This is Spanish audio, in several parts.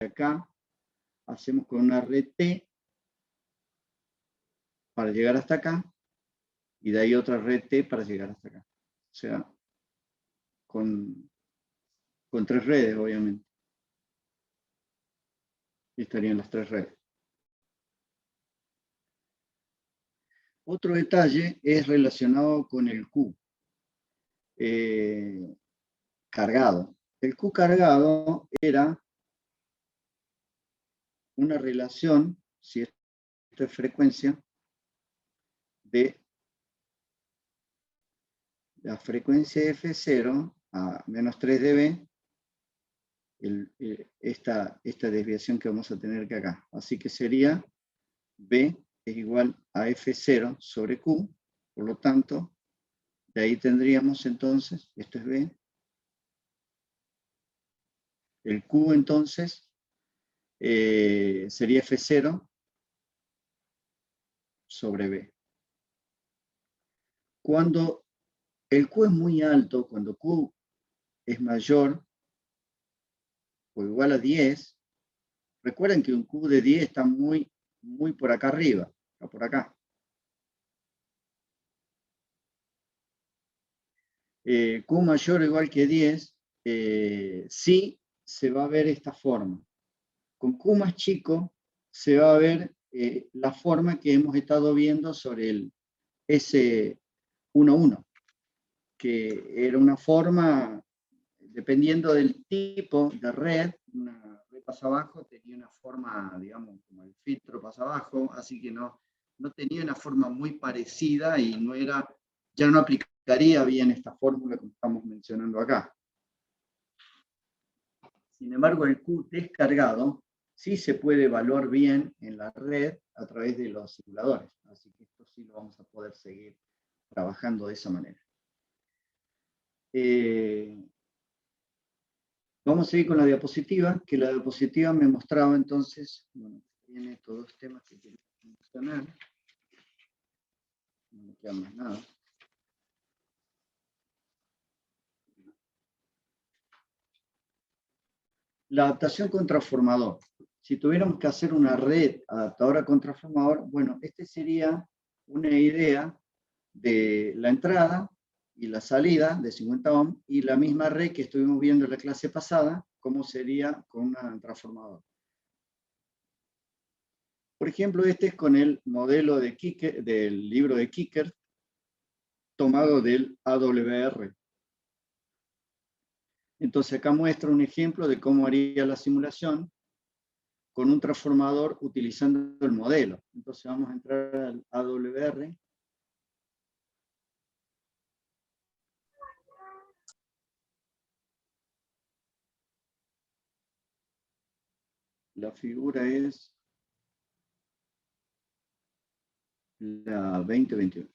acá, hacemos con una red T para llegar hasta acá, y de ahí otra red T para llegar hasta acá. O sea, con 3 redes, obviamente. Y estarían las 3 redes. Otro detalle es relacionado con el Q cargado. El Q cargado era una relación, si esto es frecuencia, de la frecuencia F0 a menos 3 dB, esta desviación que vamos a tener que acá. Así que sería B es igual a F0 sobre Q, por lo tanto, de ahí tendríamos entonces, esto es B, el Q entonces sería F0 sobre B. Cuando el Q es muy alto, cuando Q es mayor o igual a 10, recuerden que un Q de 10 está muy por acá arriba, está por acá. Q mayor o igual que 10, sí se va a ver esta forma. Con Q más chico se va a ver la forma que hemos estado viendo sobre el S11, que era una forma, dependiendo del tipo de red, una red pasa abajo tenía una forma, digamos, como el filtro pasa abajo, así que no tenía una forma muy parecida y ya no aplicaría bien esta fórmula que estamos mencionando acá. Sin embargo, el Q descargado sí se puede evaluar bien en la red a través de los simuladores. Así que esto sí lo vamos a poder seguir trabajando de esa manera. Vamos a seguir con la diapositiva, que la diapositiva me mostraba entonces, bueno, tiene todos los temas que quiero mencionar. No me queda más nada. La adaptación con transformador. Si tuviéramos que hacer una red adaptadora con transformador, bueno, esta sería una idea de la entrada y la salida de 50 ohms y la misma red que estuvimos viendo en la clase pasada, cómo sería con un transformador. Por ejemplo, este es con el modelo de Kicker, del libro de Kicker, tomado del AWR. Entonces acá muestra un ejemplo de cómo haría la simulación con un transformador utilizando el modelo. Entonces vamos a entrar al AWR. La figura es la 2021.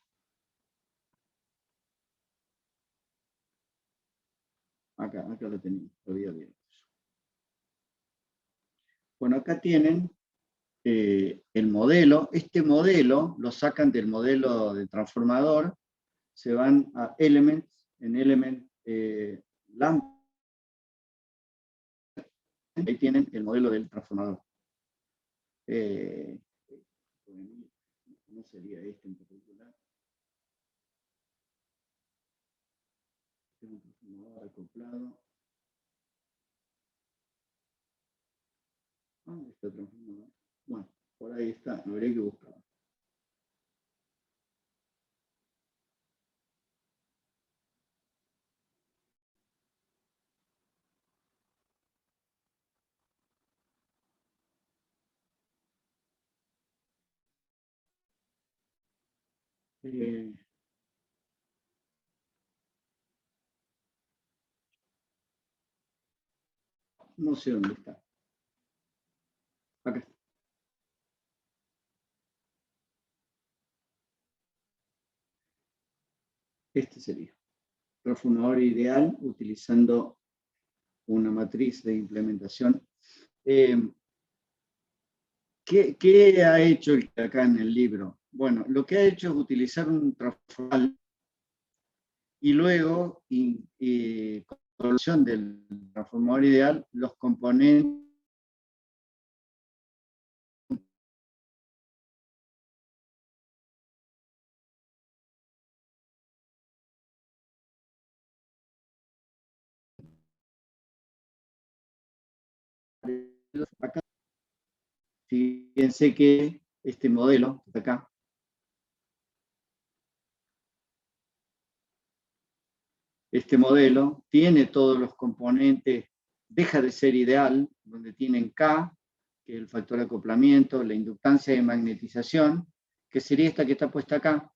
Acá lo tenemos, todavía bien. Bueno, acá tienen el modelo. Este modelo lo sacan del modelo de transformador, se van a Elements, en Element LAMP. Ahí tienen el modelo del transformador. No sería este en particular. Tengo un transformador acoplado. Está transformador. Bueno, por ahí está, lo habría que buscar. No sé dónde está. Acá. Este sería. Transformador ideal utilizando una matriz de implementación. ¿Qué ha hecho acá en el libro? Bueno, lo que ha hecho es utilizar un transformador y luego, con la solución del transformador ideal, los componentes acá, fíjense que este modelo de acá, este modelo tiene todos los componentes, deja de ser ideal, donde tienen K, que es el factor de acoplamiento, la inductancia de magnetización, que sería esta que está puesta acá.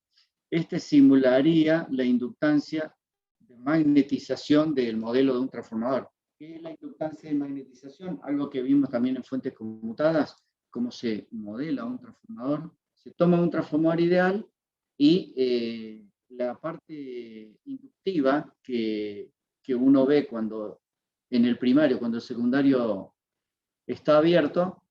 Este simularía la inductancia de magnetización del modelo de un transformador. ¿Qué es la inductancia de magnetización? Algo que vimos también en fuentes conmutadas, cómo se modela un transformador. Se toma un transformador ideal y la parte inductiva que uno ve cuando en el primario, cuando el secundario está abierto,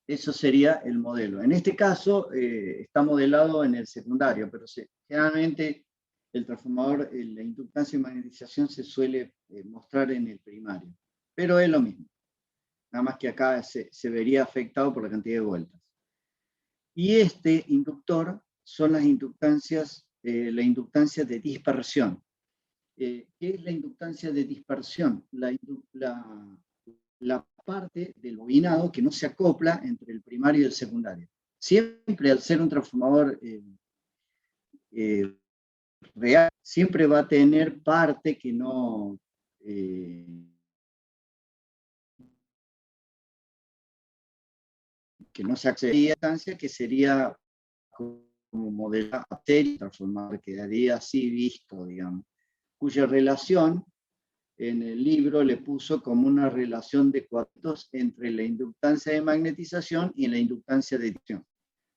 eso sería el modelo. En este caso está modelado en el secundario, pero generalmente el transformador, la inductancia y magnetización se suele mostrar en el primario. Pero es lo mismo, nada más que acá se vería afectado por la cantidad de vueltas. Y este inductor son las inductancias, la inductancia de dispersión. ¿Qué es la inductancia de dispersión? La parte del bobinado que no se acopla entre el primario y el secundario. Siempre al ser un transformador real, siempre va a tener parte que no se accedería a instancia, que sería como modelo transformador, quedaría así visto, digamos, cuya relación en el libro le puso como una relación de cuartos entre la inductancia de magnetización y la inductancia de difracción.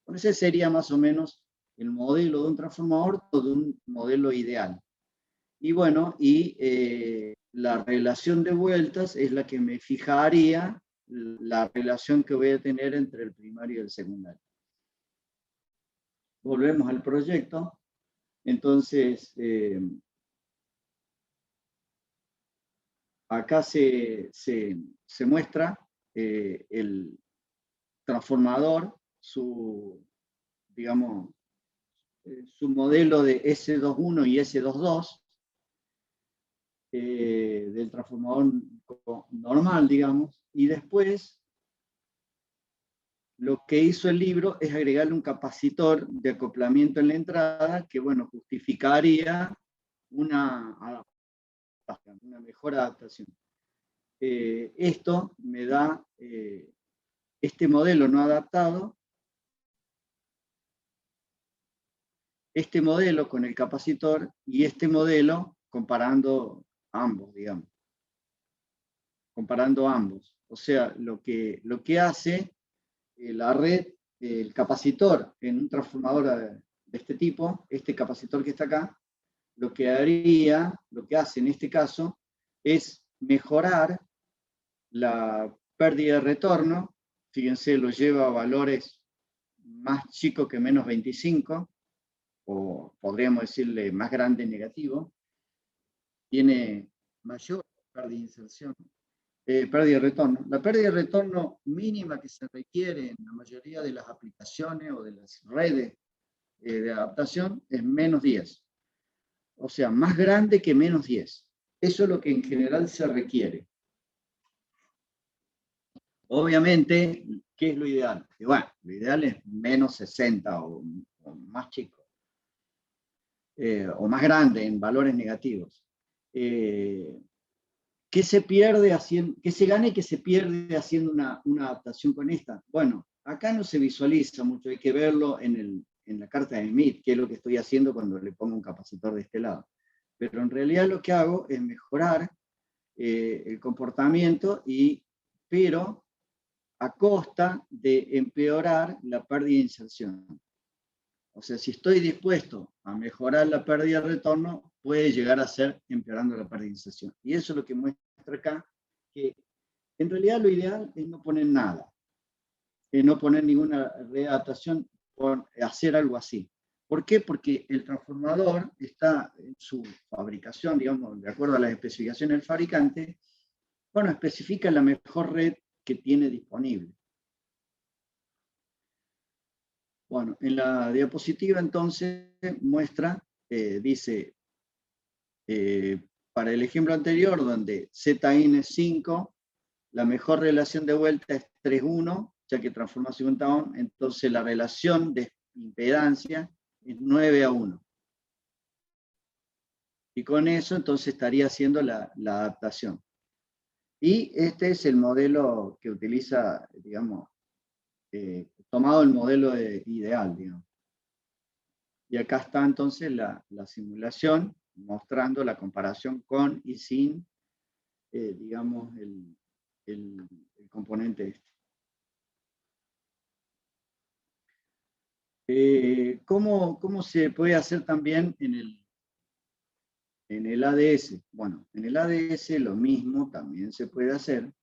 Bueno, ese sería más o menos el modelo de un transformador o de un modelo ideal. Y bueno, la relación de vueltas es la que me fijaría la relación que voy a tener entre el primario y el secundario. Volvemos al proyecto. Entonces, acá se muestra el transformador, digamos, su modelo de S21 y S22 del transformador normal, digamos, y después lo que hizo el libro es agregarle un capacitor de acoplamiento en la entrada que, bueno, justificaría una mejor adaptación. Esto me da este modelo no adaptado, este modelo con el capacitor y este modelo comparando ambos, digamos. Comparando ambos. O sea, lo que hace la red, el capacitor en un transformador de este tipo, este capacitor que está acá, lo que hace en este caso, es mejorar la pérdida de retorno. Fíjense, lo lleva a valores más chicos que menos 25, o podríamos decirle más grande negativo. Tiene mayor pérdida de inserción. Pérdida de retorno. La pérdida de retorno mínima que se requiere en la mayoría de las aplicaciones o de las redes de adaptación es menos 10. O sea, más grande que menos 10. Eso es lo que en general se requiere. Obviamente, ¿qué es lo ideal? Y bueno, lo ideal es menos 60 o más chico. O más grande en valores negativos. ¿Qué se pierde haciendo, qué se gana y qué se pierde haciendo una adaptación con esta? Bueno, acá no se visualiza mucho, hay que verlo en la carta de Smith, que es lo que estoy haciendo cuando le pongo un capacitor de este lado. Pero en realidad lo que hago es mejorar el comportamiento, pero a costa de empeorar la pérdida de inserción. O sea, si estoy dispuesto a mejorar la pérdida de retorno, puede llegar a ser empeorando la pérdida de inserción. Y eso es lo que muestra acá, que en realidad lo ideal es no poner nada, no poner ninguna readaptación, hacer algo así. ¿Por qué? Porque el transformador está en su fabricación, digamos, de acuerdo a las especificaciones del fabricante, bueno, especifica la mejor red que tiene disponible. Bueno, en la diapositiva entonces muestra, dice, para el ejemplo anterior, donde ZN es 5, la mejor relación de vuelta es 3:1, ya que transforma 50 ohm, entonces la relación de impedancia es 9:1. Y con eso entonces estaría haciendo la adaptación. Y este es el modelo que utiliza, digamos, tomado el modelo ideal, digamos. Y acá está entonces la simulación, mostrando la comparación con y sin, digamos, el componente este. ¿Cómo se puede hacer también en el ADS? Bueno, en el ADS lo mismo también se puede hacer.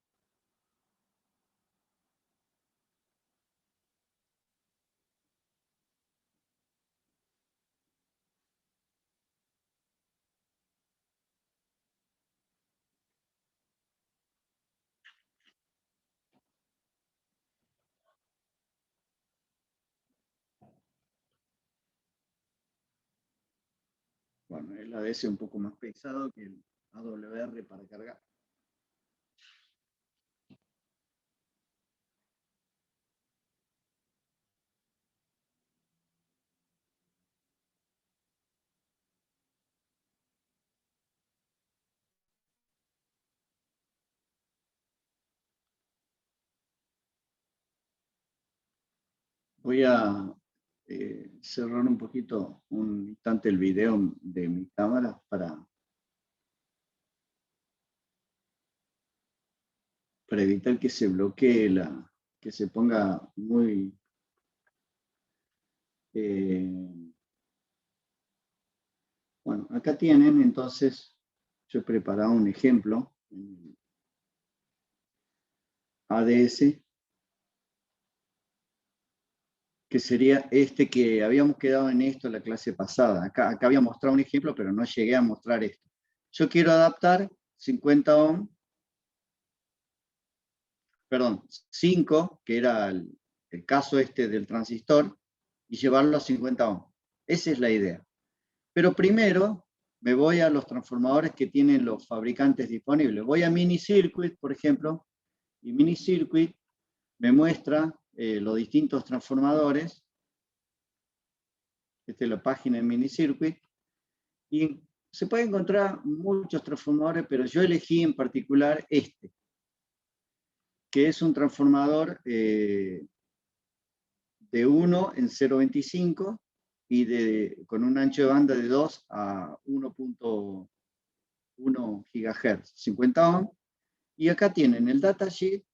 Bueno, el ADS es un poco más pesado que el AWR para cargar. Voy a cerrar un poquito, un instante el video de mi cámara para evitar que se bloquee, que se ponga muy... bueno, acá tienen, entonces, yo he preparado un ejemplo, ADS, que sería este que habíamos quedado en esto en la clase pasada. Acá había mostrado un ejemplo, pero no llegué a mostrar esto. Yo quiero adaptar 50 ohm, perdón, 5, que era el caso este del transistor, y llevarlo a 50 ohm. Esa es la idea. Pero primero me voy a los transformadores que tienen los fabricantes disponibles. Voy a Minicircuit, por ejemplo, y Minicircuit me muestra los distintos transformadores. Esta es la página de Minicircuit. Y se pueden encontrar muchos transformadores, pero yo elegí en particular este, que es un transformador de 1 en 0.25 y con un ancho de banda de 2 a 1.1 GHz, 50 ohm. Y acá tienen el datasheet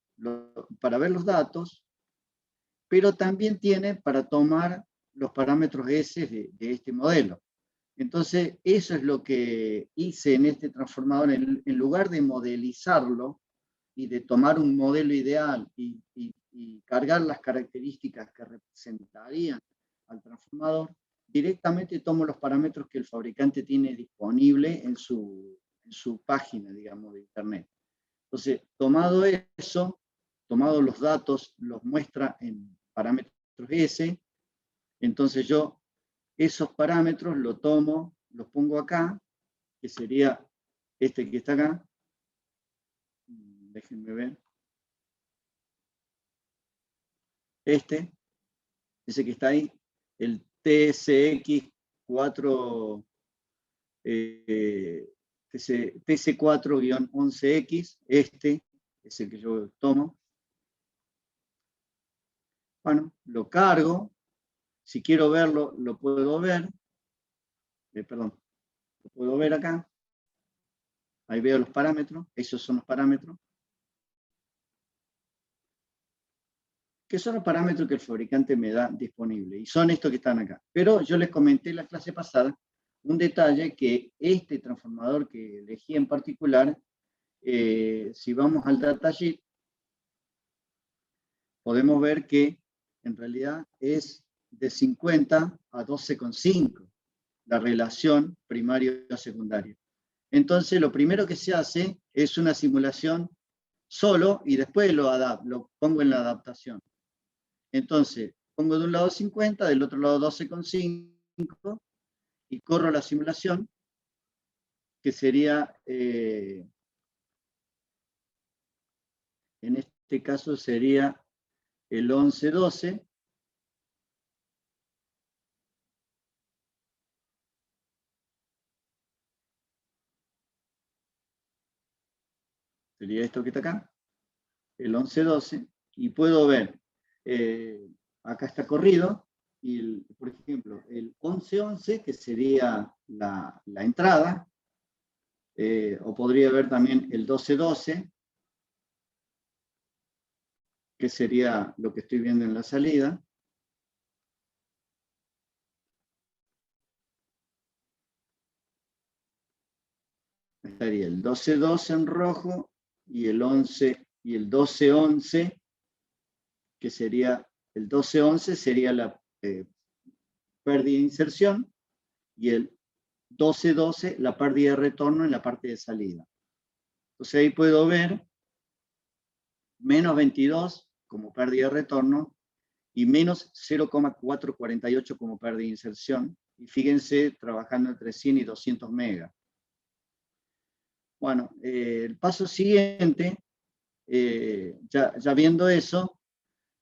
para ver los datos, pero también tiene para tomar los parámetros S de este modelo. Entonces, eso es lo que hice en este transformador. En lugar de modelizarlo y de tomar un modelo ideal y cargar las características que representarían al transformador, directamente tomo los parámetros que el fabricante tiene disponible en su página, digamos, de Internet. Entonces, tomado eso, tomado los datos, los muestra en parámetros S, entonces yo esos parámetros los tomo, los pongo acá, que sería este que está acá. Déjenme ver. Ese que está ahí, el TSX4, TC4-11X, este es el que yo tomo. Bueno, lo cargo. Si quiero verlo, lo puedo ver. Perdón, lo puedo ver acá. Ahí veo los parámetros. Esos son los parámetros. Que son los parámetros que el fabricante me da disponible. Y son estos que están acá. Pero yo les comenté en la clase pasada un detalle, que este transformador que elegí en particular, si vamos al datasheet, podemos ver que en realidad es de 50 a 12,5 la relación primario a secundario. Entonces, lo primero que se hace es una simulación solo y después lo pongo en la adaptación. Entonces, pongo de un lado 50, del otro lado 12,5 y corro la simulación, que sería En este caso sería el 1112. Sería esto que está acá, el 1112, y puedo ver, acá está corrido, y por ejemplo, el 1111, que sería la entrada, o podría ver también el 1212, que sería lo que estoy viendo en la salida. Estaría el 1212 en rojo y el 11 y el 1211, que sería el 1211 sería la pérdida de inserción, y el 1212 la pérdida de retorno en la parte de salida. Entonces ahí puedo ver menos 22 como pérdida de retorno y menos 0,448 como pérdida de inserción. Y fíjense, trabajando entre 100 y 200 megas. Bueno, el paso siguiente, ya viendo eso,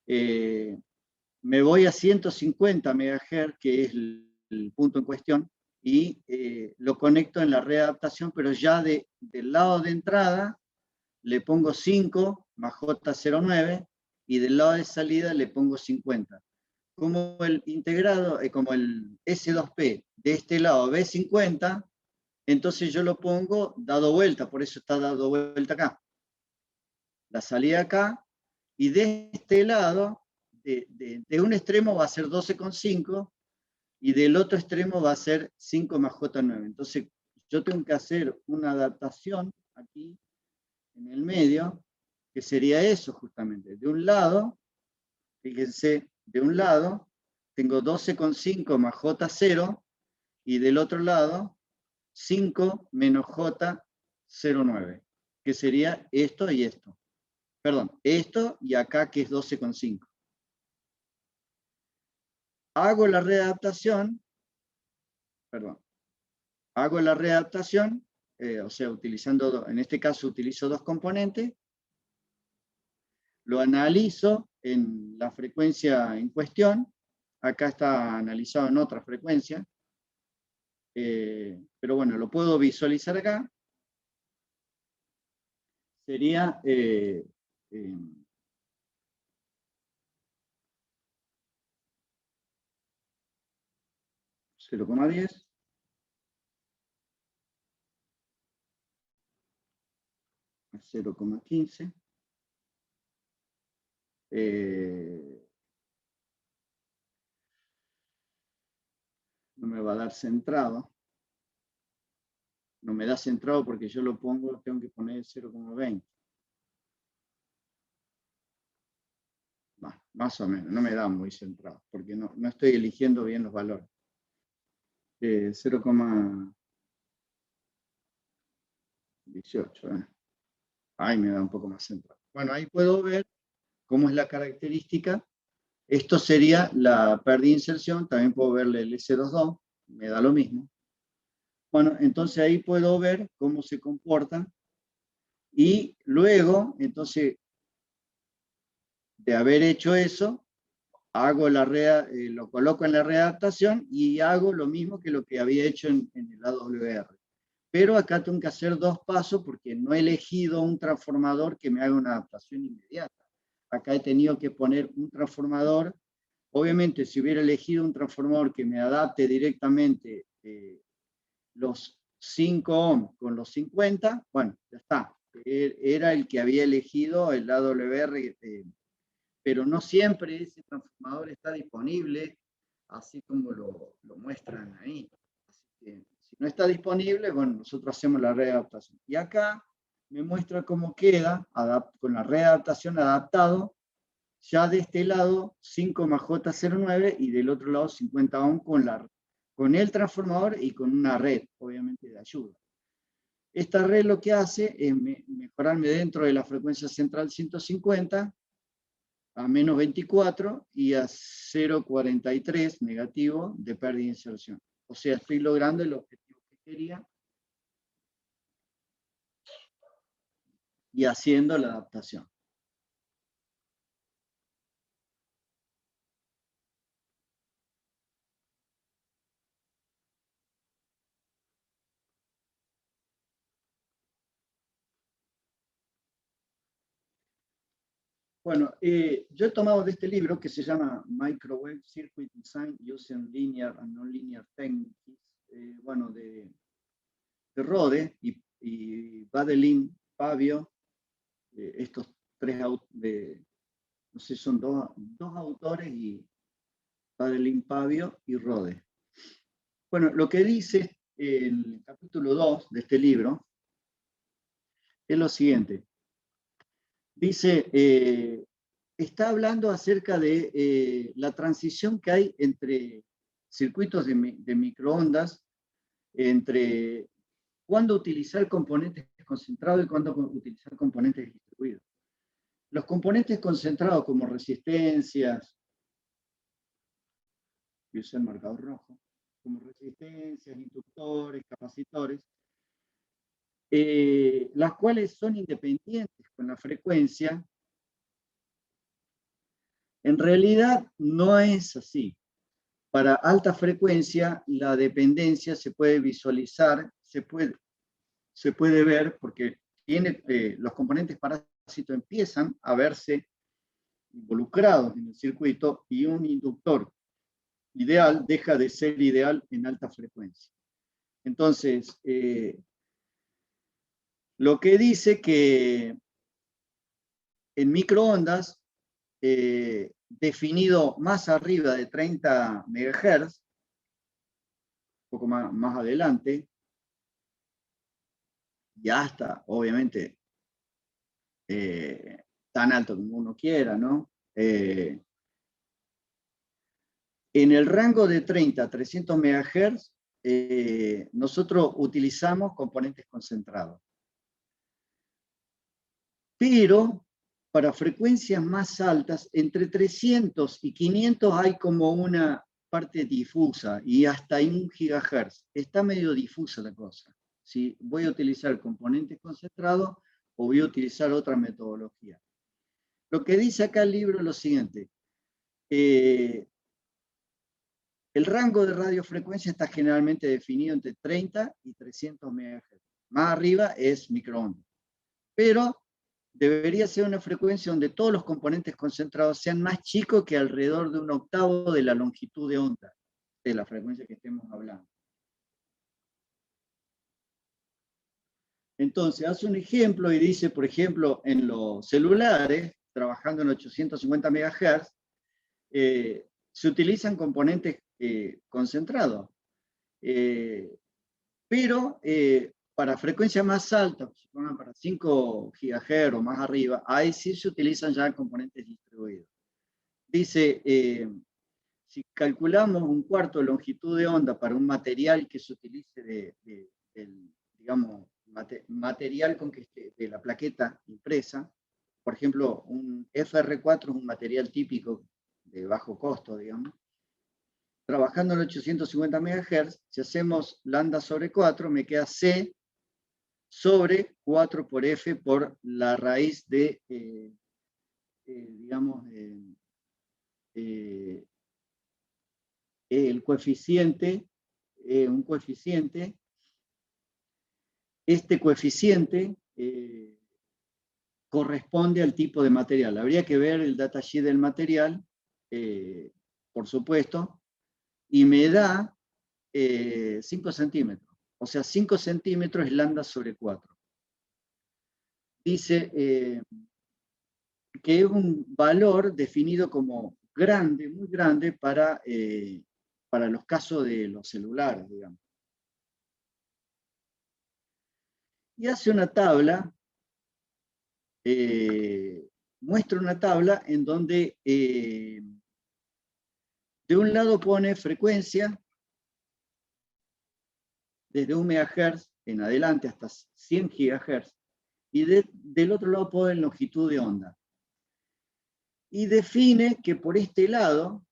me voy a 150 MHz, que es el punto en cuestión, y lo conecto en la red de adaptación, pero ya del lado de entrada le pongo 5 más J09 y del lado de salida le pongo 50. Como el integrado, como el S2P de este lado B50, entonces yo lo pongo dado vuelta, por eso está dado vuelta acá. La salida acá, y de este lado, de un extremo va a ser 12,5 y del otro extremo va a ser 5 más J9. Entonces yo tengo que hacer una adaptación aquí en el medio, que sería eso justamente. De un lado, fíjense, de un lado tengo 12,5 más J0 y del otro lado 5 menos J09, que sería esto y esto. Perdón, esto y acá que es 12,5. Hago la readaptación, perdón, hago la readaptación, o sea, utilizando, en este caso utilizo dos componentes, lo analizo en la frecuencia en cuestión, acá está analizado en otra frecuencia, pero bueno, lo puedo visualizar acá, sería 0,10, a 0,15, no me va a dar centrado, no me da centrado porque yo lo pongo, tengo que poner 0,20. Más o menos, no me da muy centrado, porque no estoy eligiendo bien los valores. 0,18. Ahí me da un poco más centrado. Bueno, ahí puedo ver cómo es la característica. Esto sería la pérdida de inserción, también puedo verle el S22, me da lo mismo. Bueno, entonces ahí puedo ver cómo se comportan. Y luego, entonces, de haber hecho eso, hago lo coloco en la readaptación y hago lo mismo que lo que había hecho en el AWR. Pero acá tengo que hacer dos pasos porque no he elegido un transformador que me haga una adaptación inmediata. Acá he tenido que poner un transformador. Obviamente, si hubiera elegido un transformador que me adapte directamente los 5 ohm con los 50, bueno, ya está. Era el que había elegido el AWR, pero no siempre ese transformador está disponible, así como lo muestran ahí. Así que, si no está disponible, bueno, nosotros hacemos la readaptación. Y acá me muestra cómo queda con la readaptación adaptado, ya de este lado 5 más J09 y del otro lado 50 ohm con el transformador y con una red, obviamente, de ayuda. Esta red lo que hace es mejorarme dentro de la frecuencia central 150 a menos 24 y a 0,43 negativo de pérdida de inserción. O sea, estoy logrando el objetivo que quería y haciendo la adaptación. Bueno, yo he tomado de este libro que se llama Microwave Circuit Design Using Linear and Nonlinear Techniques, bueno, de Rode y Badelin Pavio, estos tres autores, no sé, son dos autores, y Badelin Pavio y Rode. Bueno, lo que dice el capítulo 2 de este libro es lo siguiente. Dice, está hablando acerca de la transición que hay entre circuitos de microondas, entre cuándo utilizar componentes concentrados y cuándo utilizar componentes distribuidos. Los componentes concentrados como resistencias, y uso el marcador rojo, como resistencias, inductores, capacitores, las cuales son independientes con la frecuencia, en realidad no es así. Para alta frecuencia, la dependencia se puede visualizar, se puede ver, porque los componentes parásitos empiezan a verse involucrados en el circuito, y un inductor ideal deja de ser ideal en alta frecuencia. Entonces, lo que dice que en microondas, definido más arriba de 30 MHz, un poco más adelante, y hasta, obviamente, tan alto como uno quiera, ¿no? En el rango de 30 a 300 MHz, nosotros utilizamos componentes concentrados. Pero para frecuencias más altas, entre 300 y 500 hay como una parte difusa, y hasta 1 GHz. Está medio difusa la cosa. Si voy a utilizar componentes concentrados o voy a utilizar otra metodología. Lo que dice acá el libro es lo siguiente. El rango de radiofrecuencia está generalmente definido entre 30 y 300 MHz. Más arriba es microondas. Pero debería ser una frecuencia donde todos los componentes concentrados sean más chicos que alrededor de 1/8 de la longitud de onda de la frecuencia que estemos hablando. Entonces, hace un ejemplo y dice, por ejemplo, en los celulares, trabajando en 850 MHz, se utilizan componentes concentrados. Pero para frecuencias más altas, para 5 GHz o más arriba, ahí sí se utilizan ya componentes distribuidos. Dice, si calculamos 1/4 de longitud de onda para un material que se utilice digamos, material con que de la plaqueta impresa, por ejemplo, un FR4 es un material típico de bajo costo, digamos. Trabajando en 850 MHz, si hacemos lambda sobre 4, me queda C sobre 4 por F por la raíz de, digamos, el coeficiente, un coeficiente. Este coeficiente corresponde al tipo de material. Habría que ver el datasheet del material, por supuesto, y me da 5 centímetros. O sea, 5 centímetros es lambda sobre 4. Dice que es un valor definido como grande, muy grande, para los casos de los celulares, digamos. Y hace una tabla, muestra una tabla en donde de un lado pone frecuencia, desde 1 MHz en adelante hasta 100 GHz, y del otro lado pone longitud de onda. Y define que por este lado,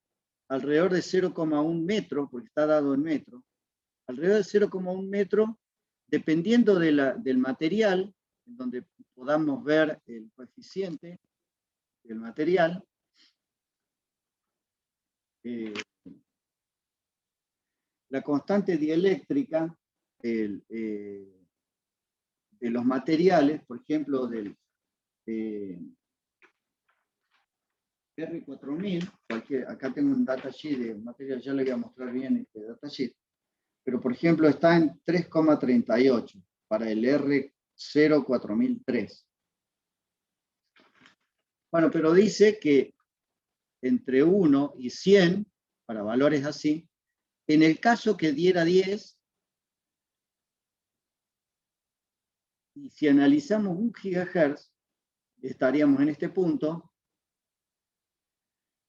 alrededor de 0,1 metro, porque está dado en metro, alrededor de 0,1 metro, dependiendo del material, en donde podamos ver el coeficiente del material, la constante dieléctrica de los materiales, por ejemplo, R4000, acá tengo un datasheet de material, ya le voy a mostrar bien este datasheet, pero por ejemplo está en 3,38 para el R04003. Bueno, pero dice que entre 1 y 100, para valores así, en el caso que diera 10, y si analizamos 1 GHz, estaríamos en este punto,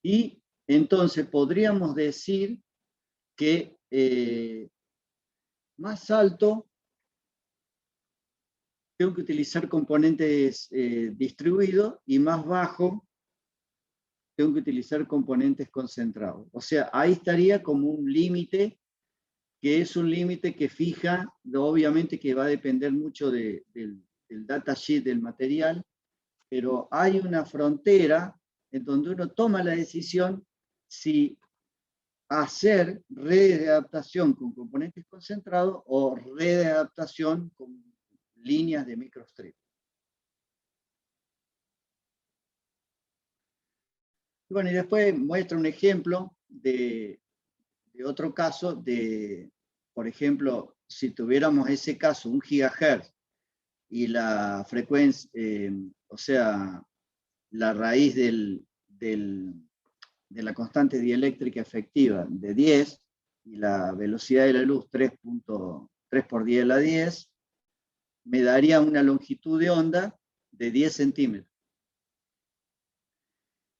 y entonces podríamos decir que más alto tengo que utilizar componentes distribuidos y más bajo tengo que utilizar componentes concentrados. O sea, ahí estaría como un límite, que es un límite que fija, obviamente que va a depender mucho del datasheet del material, pero hay una frontera en donde uno toma la decisión si hacer redes de adaptación con componentes concentrados o redes de adaptación con líneas de microstrip. Bueno, y después muestra un ejemplo de otro caso por ejemplo, si tuviéramos ese caso, 1 GHz, y la frecuencia, o sea, la raíz de la constante dieléctrica efectiva de 10, y la velocidad de la luz 3.3 por 10 a la 10, me daría una longitud de onda de 10 centímetros.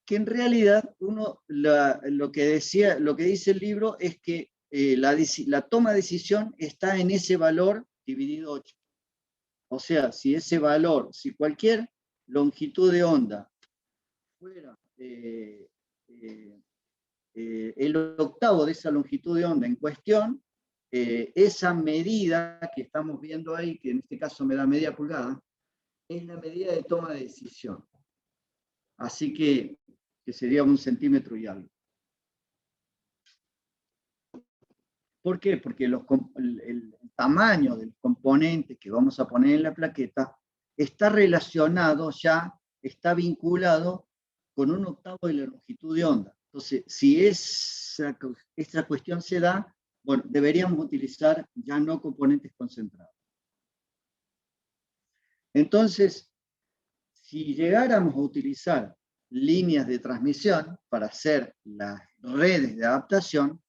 Que en realidad lo que dice el libro es que la toma de decisión está en ese valor dividido 8. O sea, si cualquier longitud de onda fuera el octavo de esa longitud de onda en cuestión, esa medida que estamos viendo ahí, que en este caso me da media pulgada, es la medida de toma de decisión. Así que sería 1 centímetro y algo. ¿Por qué? Porque el tamaño del componente que vamos a poner en la plaqueta está relacionado ya, está vinculado con un octavo de la longitud de onda. Entonces, si esta cuestión se da, bueno, deberíamos utilizar ya no componentes concentrados. Entonces, si llegáramos a utilizar líneas de transmisión para hacer las redes de adaptación,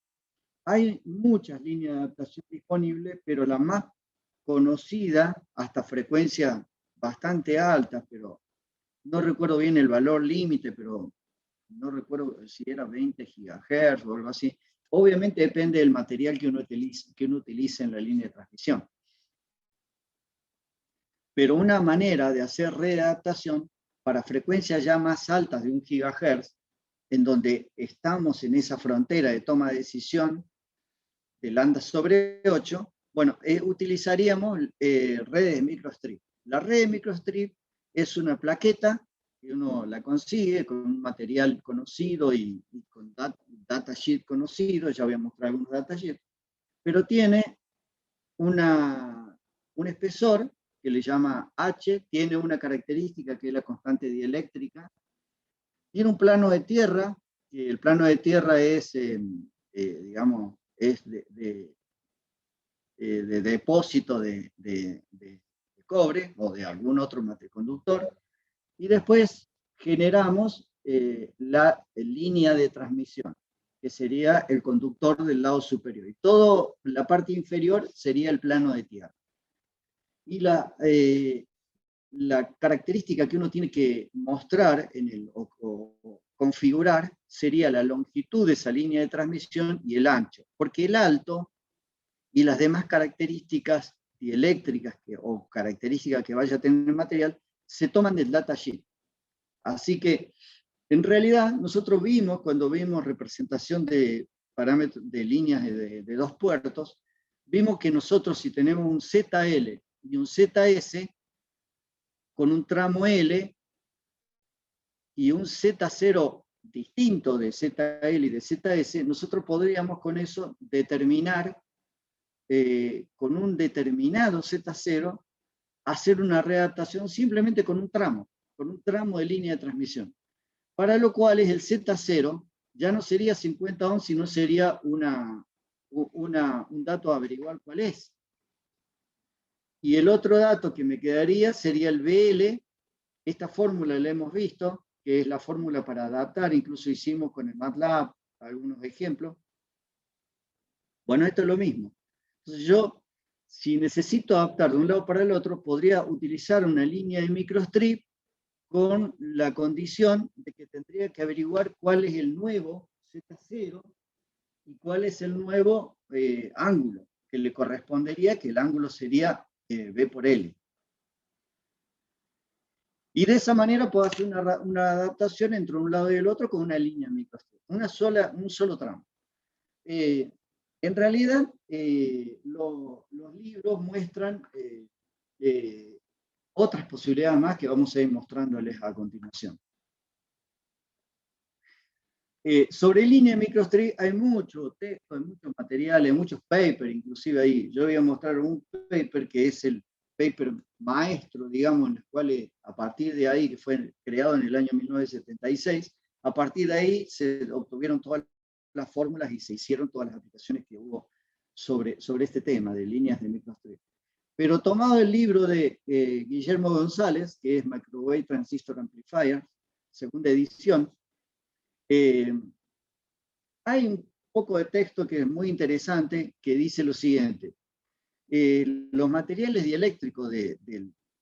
hay muchas líneas de adaptación disponibles, pero la más conocida, hasta frecuencias bastante altas, pero no recuerdo bien el valor límite, pero no recuerdo si era 20 GHz o algo así. Obviamente depende del material que uno utilice en la línea de transmisión. Pero una manera de hacer red de adaptación para frecuencias ya más altas de 1 GHz, en donde estamos en esa frontera de toma de decisión de lambda sobre 8, bueno, utilizaríamos redes de microstrip. La red de microstrip es una plaqueta que uno la consigue con un material conocido y con datasheet conocido, ya voy a mostrar algunos datasheets, pero tiene un espesor que le llama H, tiene una característica que es la constante dieléctrica, tiene un plano de tierra, que el plano de tierra es, digamos, es de depósito de cobre o de algún otro conductor, y después generamos la línea de transmisión, que sería el conductor del lado superior, y toda la parte inferior sería el plano de tierra. Y la característica que uno tiene que mostrar o configurar sería la longitud de esa línea de transmisión y el ancho, porque el alto y las demás características dieléctricas o características que vaya a tener el material se toman del datasheet. Así que, en realidad, nosotros vimos, cuando vimos representación de parámetros de líneas de 2 puertos, vimos que nosotros, si tenemos un ZL y un ZS, con un tramo L y un Z0 distinto de ZL y de ZS, nosotros podríamos con eso determinar, con un determinado Z0, hacer una readaptación simplemente con un tramo de línea de transmisión. para lo cual el Z0 ya no sería 50 ohms, sino sería un dato a averiguar cuál es. Y el otro dato que me quedaría sería el BL. Esta fórmula la hemos visto, que es la fórmula para adaptar, incluso hicimos con el MATLAB algunos ejemplos. Bueno, esto es lo mismo. Entonces yo, si necesito adaptar de un lado para el otro, podría utilizar una línea de microstrip con la condición de que tendría que averiguar cuál es el nuevo Z0 y cuál es el nuevo ángulo que le correspondería, que el ángulo sería B por L. Y de esa manera puedo hacer una adaptación entre un lado y el otro con una línea microstrip, un solo tramo. En realidad, los libros muestran otras posibilidades más que vamos a ir mostrándoles a continuación. Sobre línea de microstrip hay mucho texto, hay muchos materiales, muchos papers, inclusive ahí. Yo voy a mostrar un paper que es el paper maestro, digamos, en el cual a partir de ahí, que fue creado en el año 1976, a partir de ahí se obtuvieron todas las fórmulas y se hicieron todas las aplicaciones que hubo sobre este tema de líneas de microstrip. Pero tomado el libro de Guillermo González, que es Microwave Transistor Amplifier, segunda edición, hay un poco de texto que es muy interesante, que dice lo siguiente. Los materiales dieléctricos de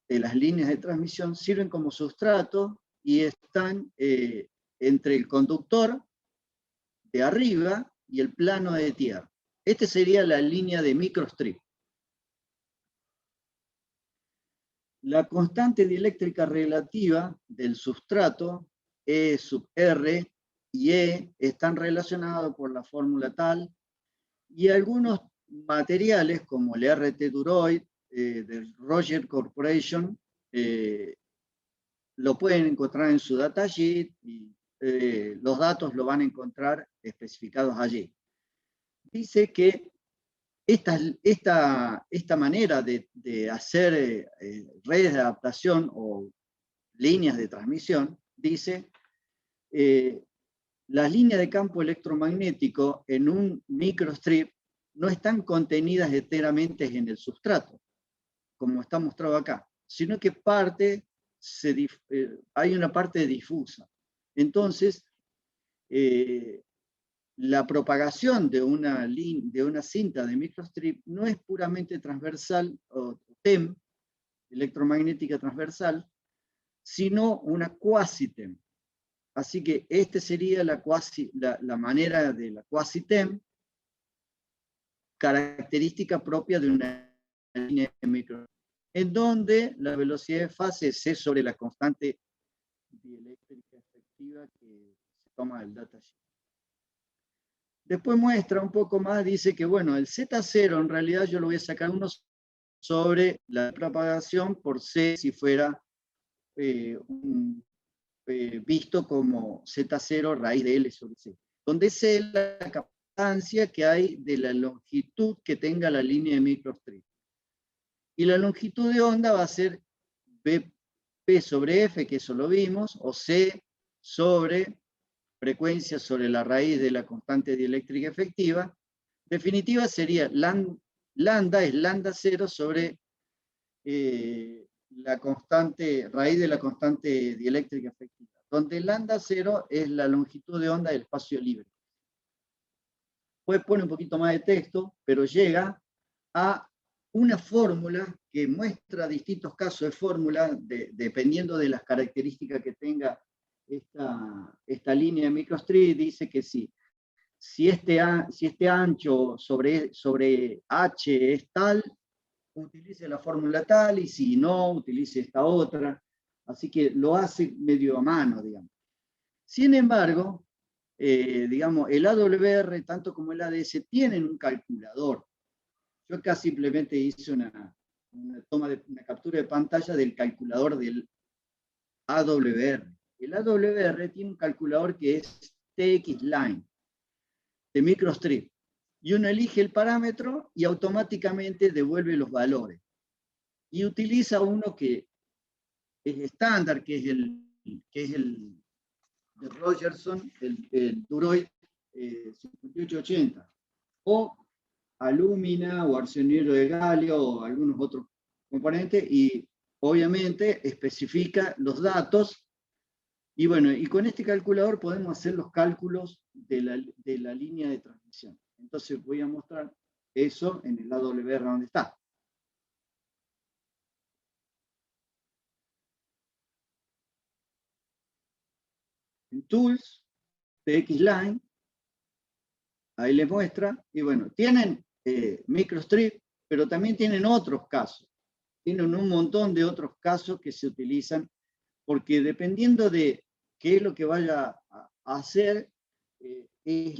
las líneas de transmisión sirven como sustrato y están entre el conductor de arriba y el plano de tierra. Esta sería la línea de microstrip. La constante dieléctrica relativa del sustrato, E sub R y E, están relacionados por la fórmula tal, y algunos materiales como el RT Duroid de Roger Corporation lo pueden encontrar en su datasheet y los datos lo van a encontrar especificados allí. Dice que esta manera de hacer redes de adaptación o líneas de transmisión, dice, las líneas de campo electromagnético en un microstrip no están contenidas enteramente en el sustrato, como está mostrado acá, sino que hay una parte difusa. Entonces, la propagación de una cinta de microstrip no es puramente transversal, o TEM, electromagnética transversal, sino una quasi-TEM. Así que esta sería la manera de la quasi-TEM, característica propia de una línea de microstrip, en donde la velocidad de fase es C sobre la constante dieléctrica efectiva que se toma del datasheet. Después muestra un poco más, dice que bueno, el Z0 en realidad yo lo voy a sacar uno sobre la propagación por C si fuera visto como Z0 raíz de L sobre C, donde C es la capacitancia que hay de la longitud que tenga la línea de microstrip. Y la longitud de onda va a ser P sobre F, que eso lo vimos, o C sobre frecuencia sobre la raíz de la constante dieléctrica efectiva. Definitiva sería lambda es lambda 0 sobre la constante, raíz de la constante dieléctrica efectiva, donde lambda 0 es la longitud de onda del espacio libre. Después pone un poquito más de texto, pero llega a una fórmula que muestra distintos casos de fórmula, dependiendo de las características que tenga esta línea de microstrip. Dice que si este ancho sobre H es tal, utilice la fórmula tal, y si no, utilice esta otra. Así que lo hace medio a mano, digamos. Sin embargo, digamos, el AWR, tanto como el ADS, tienen un calculador. Yo acá simplemente hice una captura de pantalla del calculador del AWR. El AWR tiene un calculador que es TX-Line, de microstrip. Y uno elige el parámetro y automáticamente devuelve los valores. Y utiliza uno que es estándar, que es el de Rogerson, el Duroid 5880, o alúmina o arsenuro de galio o algunos otros componentes, y obviamente especifica los datos. Y bueno, y con este calculador podemos hacer los cálculos de la línea de transmisión. Entonces voy a mostrar eso en el AWR donde está. En Tools, PXLine, ahí les muestra, y bueno, tienen microstrip, pero también tienen otros casos. Tienen un montón de otros casos que se utilizan, porque dependiendo de qué es lo que vaya a hacer, es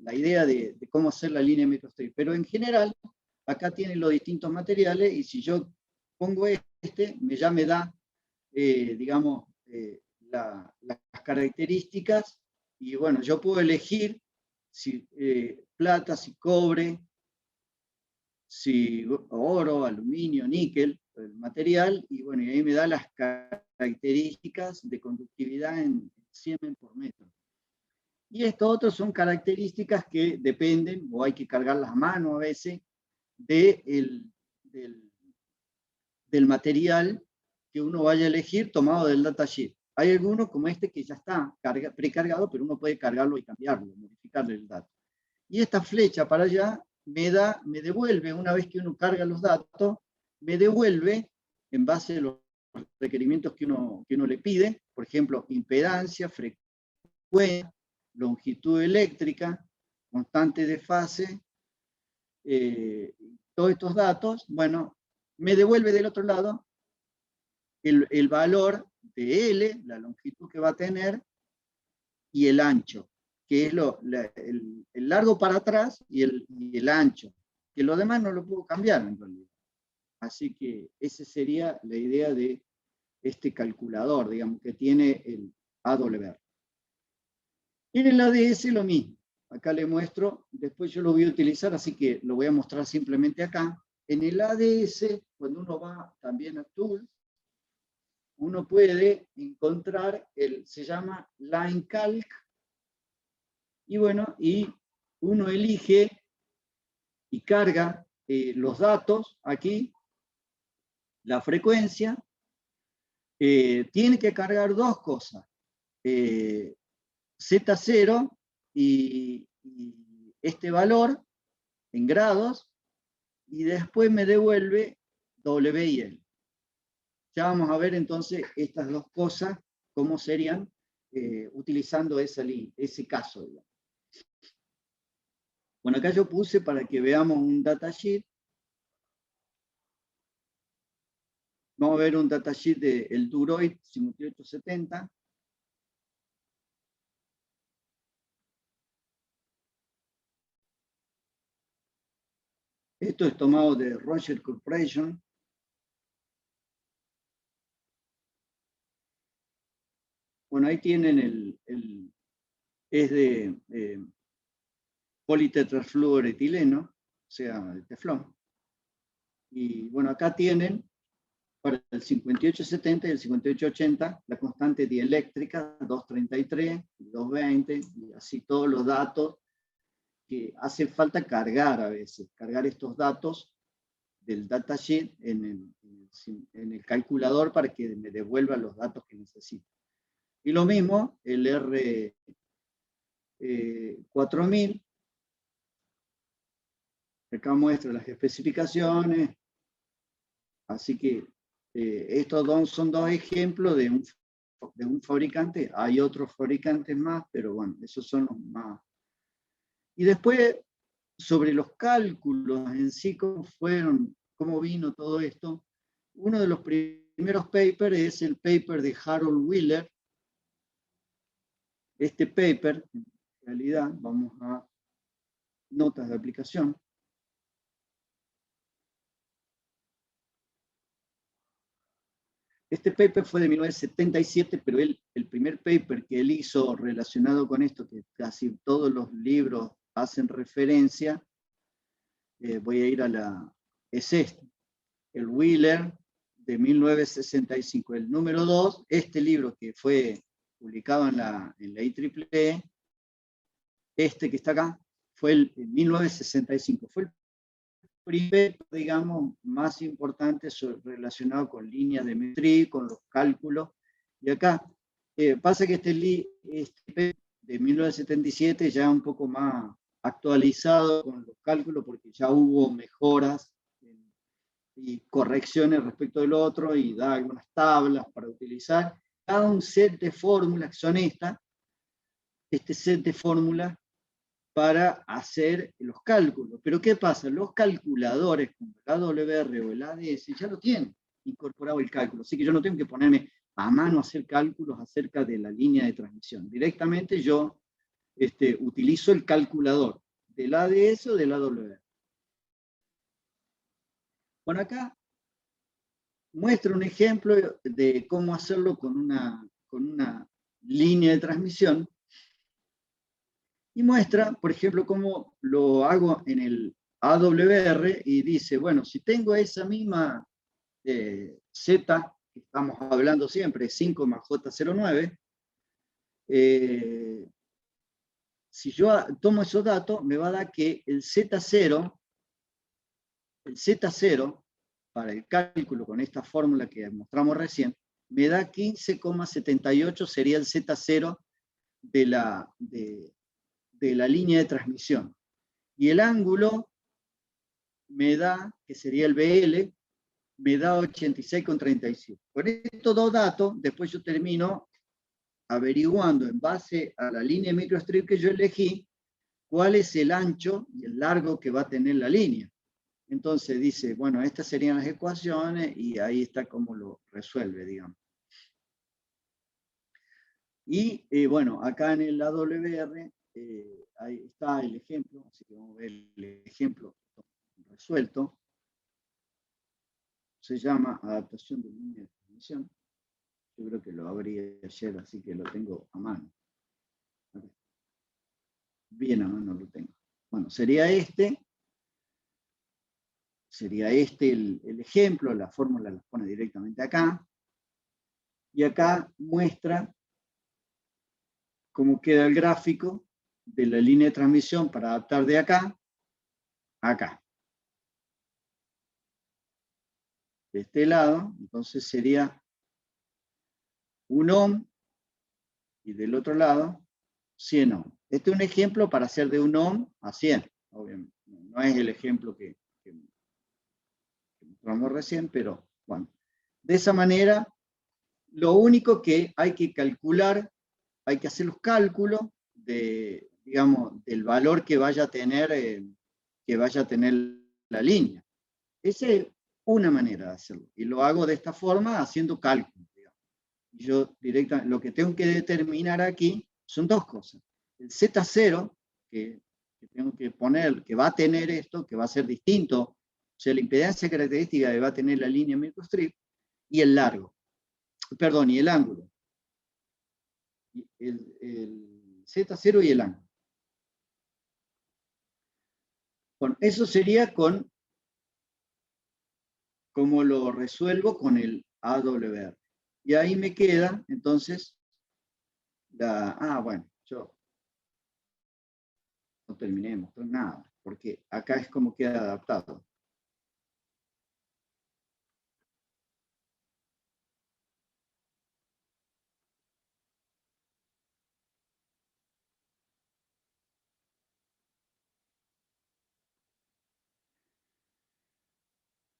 la idea de cómo hacer la línea microstrip. Pero en general, acá tienen los distintos materiales, y si yo pongo ya me da, digamos, las características, y bueno, yo puedo elegir si plata, si cobre, si oro, aluminio, níquel, el material, y bueno, y ahí me da las características de conductividad en Siemens por metro. Y estos otros son características que dependen, o hay que cargarlas a mano a veces, del material que uno vaya a elegir tomado del datasheet. Hay algunos como este que ya está precargado, pero uno puede cargarlo y cambiarlo, modificarle el dato. Y esta flecha para allá me devuelve, una vez que uno carga los datos, me devuelve en base a los requerimientos que uno le pide, por ejemplo, impedancia, frecuencia, longitud eléctrica, constante de fase, todos estos datos, bueno, me devuelve del otro lado el valor de L, la longitud que va a tener, y el ancho, que es el largo para atrás y el ancho, que lo demás no lo puedo cambiar en realidad. Así que esa sería la idea de este calculador, digamos, que tiene el AWR. En el ADS lo mismo. Acá le muestro, después yo lo voy a utilizar, así que lo voy a mostrar simplemente acá. En el ADS, cuando uno va también a Tools, uno puede encontrar, se llama Line Calc, y bueno, y uno elige y carga los datos aquí, la frecuencia, tiene que cargar dos cosas, Z0 y este valor en grados, y después me devuelve W y L. Ya vamos a ver entonces estas dos cosas, cómo serían utilizando ese caso, digamos. Bueno, acá yo puse para que veamos un datasheet. Vamos a ver un datasheet del Duroid 5870. Esto es tomado de Roger Corporation. Bueno, ahí tienen es de politetrafluoretileno, o sea, de teflón. Y bueno, acá tienen para el 5870 y el 5880 la constante dieléctrica 233, 220, y así todos los datos que hace falta cargar a veces, cargar estos datos del datasheet en el calculador para que me devuelva los datos que necesito. Y lo mismo, el R4000, acá muestra las especificaciones, así que estos son dos ejemplos de un fabricante. Hay otros fabricantes más, pero bueno, esos son los más. Y después, sobre los cálculos en sí, cómo vino todo esto, uno de los primeros papers es el paper de Harold Wheeler. Este paper, en realidad, vamos a notas de aplicación. Este paper fue de 1977, pero el primer paper que él hizo relacionado con esto, que casi todos los libros hacen referencia, voy a ir es este, el Wheeler de 1965. El número 2, este libro que fue publicado en la IEEE, este que está acá, fue en 1965. Fue el primer, digamos, más importante relacionado con líneas de metría, con los cálculos. Y acá pasa que este de 1977 ya un poco más actualizado con los cálculos, porque ya hubo mejoras y correcciones respecto del otro, y da algunas tablas para utilizar. Cada un set de fórmulas que son este set de fórmulas para hacer los cálculos. Pero ¿qué pasa? Los calculadores como el AWR o el ADS ya lo tienen incorporado el cálculo, así que yo no tengo que ponerme a mano a hacer cálculos acerca de la línea de transmisión. Directamente yo utilizo el calculador del ADS o del AWR. Bueno, acá muestra un ejemplo de cómo hacerlo con una línea de transmisión, y muestra, por ejemplo, cómo lo hago en el AWR, y dice, bueno, si tengo esa misma Z, que estamos hablando siempre, 5 más J09, si yo tomo esos datos, me va a dar que el Z0 para el cálculo con esta fórmula que mostramos recién, me da 15,78, sería el Z0 de la línea de transmisión. Y el ángulo me da, que sería el BL, me da 86,37. Con estos dos datos, después yo termino averiguando en base a la línea de microstrip que yo elegí, cuál es el ancho y el largo que va a tener la línea. Entonces dice, bueno, estas serían las ecuaciones, y ahí está cómo lo resuelve, digamos. Y bueno, acá en el AWR, ahí está el ejemplo, así que vamos a ver el ejemplo resuelto. Se llama adaptación de línea de transmisión. Yo creo que lo abrí ayer, así que lo tengo a mano. Bien a mano lo tengo. Bueno, sería este el ejemplo, la fórmula la pone directamente acá, y acá muestra cómo queda el gráfico de la línea de transmisión para adaptar de acá a acá. De este lado, entonces sería 1 ohm, y del otro lado 100 ohm. Este es un ejemplo para hacer de 1 ohm a 100, obviamente. No es el ejemplo que mostramos recién, pero bueno. De esa manera, lo único que hay que calcular, hay que hacer los cálculos digamos, del valor que vaya a tener la línea. Esa es una manera de hacerlo. Y lo hago de esta forma, haciendo cálculos. Yo directamente, lo que tengo que determinar aquí son dos cosas. El Z0, que tengo que poner, que va a tener esto, que va a ser distinto, o sea, la impedancia característica que va a tener la línea microstrip, y el largo, perdón, y el ángulo. El Z0 y el ángulo. Bueno, eso sería cómo lo resuelvo con el AWR. Y ahí me queda, entonces, bueno, yo no terminé de mostrar nada, porque acá es como queda adaptado.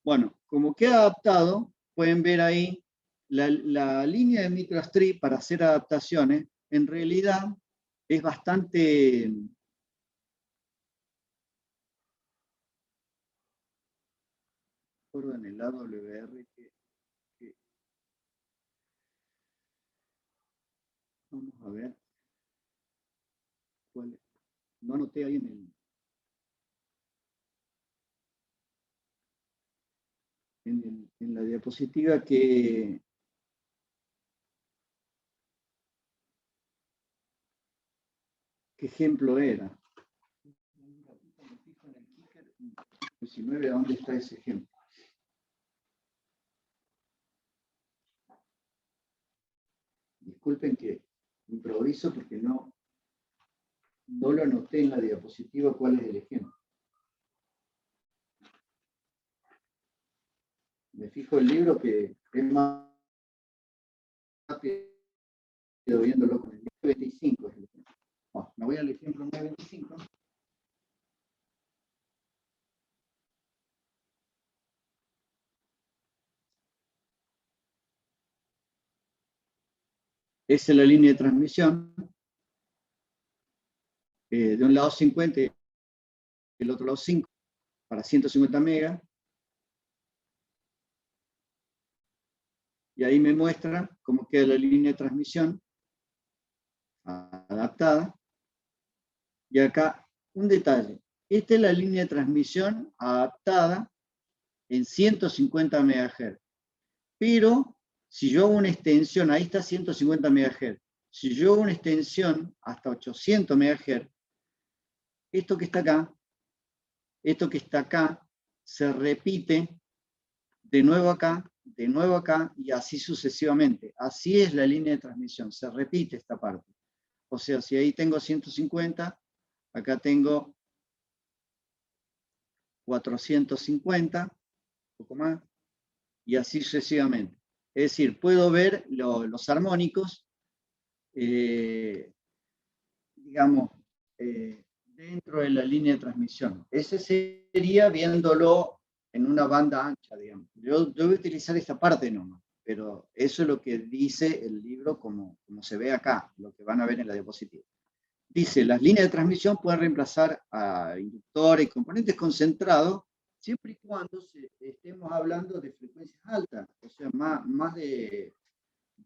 Bueno, como queda adaptado, pueden ver ahí la línea de microstrip para hacer adaptaciones. En realidad es bastante... en el AWR vamos a ver cuál, no anoté ahí en la diapositiva qué ejemplo era. 19, ¿dónde está ese ejemplo? Disculpen que aviso porque no lo anoté en la diapositiva cuál es el ejemplo. Me fijo el libro que es más rápido viéndolo con el 925. Es el ejemplo. Bueno, me voy al ejemplo 925. Esa es la línea de transmisión. De un lado 50 y del otro lado 5 para 150 megas. Y ahí me muestra cómo queda la línea de transmisión adaptada. Y acá un detalle. Esta es la línea de transmisión adaptada en 150 MHz. Pero si yo hago una extensión, ahí está 150 MHz. Si yo hago una extensión hasta 800 MHz, esto que está acá, se repite de nuevo acá y así sucesivamente. Así es la línea de transmisión, se repite esta parte. O sea, si ahí tengo 150, acá tengo 450, un poco más, y así sucesivamente. Es decir, puedo ver los armónicos, digamos, dentro de la línea de transmisión. Ese sería viéndolo en una banda ancha, digamos. Yo voy a utilizar esta parte nomás, pero eso es lo que dice el libro como se ve acá, lo que van a ver en la diapositiva. Dice, las líneas de transmisión pueden reemplazar a inductores y componentes concentrados siempre y cuando estemos hablando de frecuencias altas, o sea, más de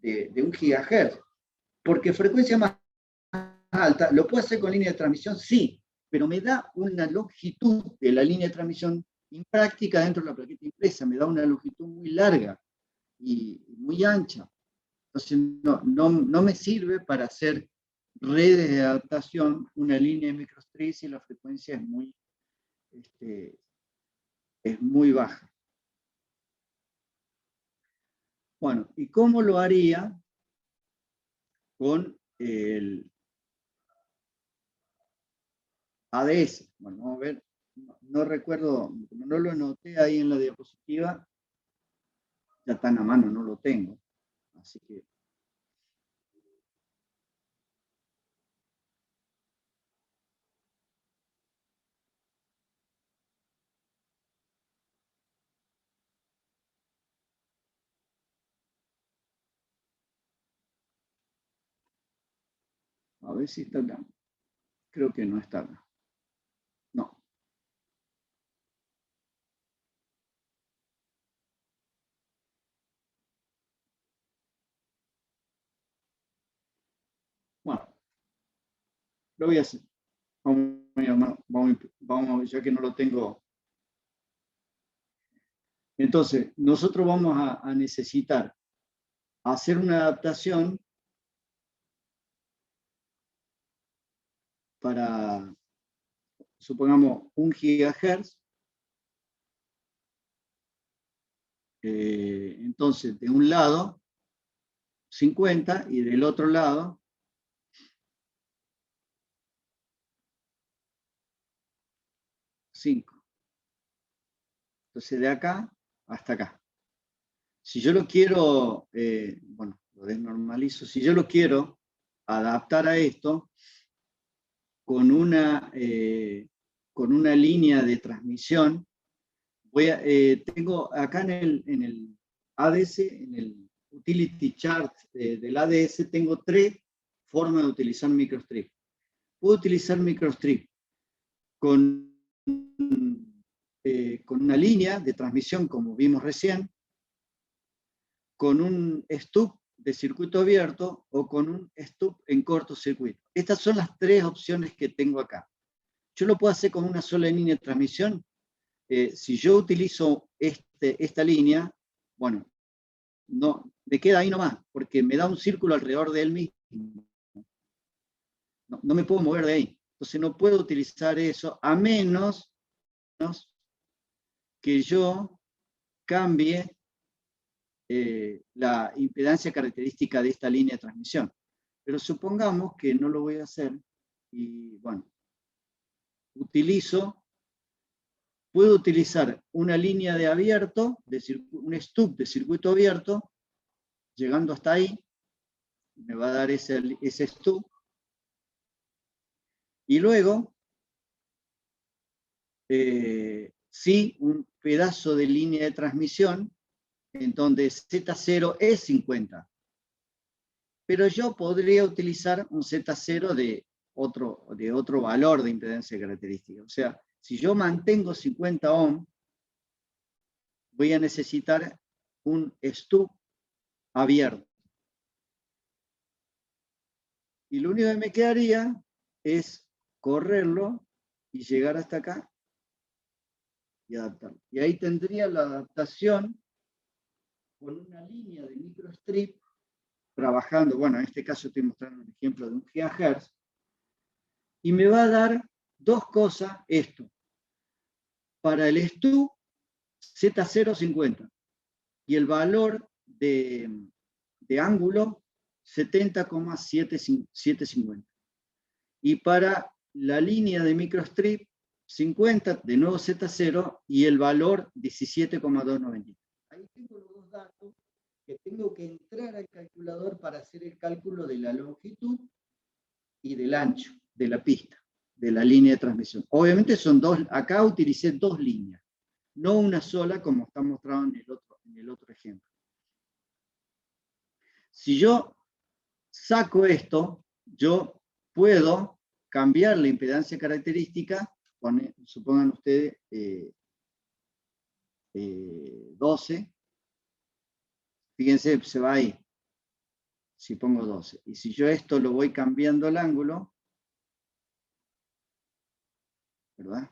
1 GHz. Porque frecuencia más alta, ¿lo puedo hacer con línea de transmisión? Sí, pero me da una longitud de la línea de transmisión impráctica dentro de la plaqueta impresa, me da una longitud muy larga y muy ancha. Entonces no me sirve para hacer redes de adaptación, una línea de microstrip si la frecuencia es muy baja. Bueno, ¿y cómo lo haría con el ADS? Bueno, vamos a ver, no recuerdo, como no lo anoté ahí en la diapositiva, ya tan a mano no lo tengo, así que a ver si está acá. Creo que no está acá. No. Bueno, lo voy a hacer. Vamos, ya que no lo tengo. Entonces, nosotros vamos a necesitar hacer una adaptación para, supongamos, 1 GHz. Entonces, de un lado, 50 y del otro lado, 5. Entonces, de acá hasta acá. Si yo lo quiero, bueno, lo desnormalizo, si yo lo quiero adaptar a esto con una línea de transmisión, tengo acá en el ADS, en el Utility Chart del ADS, tengo 3 formas de utilizar microstrip. Puedo utilizar microstrip con una línea de transmisión, como vimos recién, con un stub de circuito abierto o con un stub en cortocircuito. Estas son las 3 opciones que tengo acá. Yo lo puedo hacer con una sola línea de transmisión. Si yo utilizo esta línea, bueno, no, me queda ahí nomás, porque me da un círculo alrededor de él mismo. No me puedo mover de ahí. Entonces no puedo utilizar eso, a menos que yo cambie la impedancia característica de esta línea de transmisión. Pero supongamos que no lo voy a hacer y, bueno, puedo utilizar una línea de abierto, un stub de circuito abierto, llegando hasta ahí, me va a dar ese stub. Y luego, sí, un pedazo de línea de transmisión, en donde Z0 es 50. Pero yo podría utilizar un Z0 de otro valor de impedancia característica. O sea, si yo mantengo 50 ohm, voy a necesitar un stub abierto. Y lo único que me quedaría es correrlo y llegar hasta acá y adaptarlo. Y ahí tendría la adaptación con una línea de microstrip trabajando, bueno, en este caso estoy mostrando un ejemplo de 1 GHz, y me va a dar dos cosas esto. Para el stub, Z050, y el valor de ángulo, 70,750. Y para la línea de microstrip, 50, de nuevo Z0, y el valor 17,290. Ahí tengo los dos datos que tengo que entrar al calculador para hacer el cálculo de la longitud y del ancho de la pista, de la línea de transmisión. Obviamente son dos, acá utilicé dos líneas, no una sola como está mostrado en el otro ejemplo. Si yo saco esto, yo puedo cambiar la impedancia característica, supongan ustedes 12, fíjense, se va ahí, si pongo 12. Y si yo esto lo voy cambiando el ángulo, ¿verdad?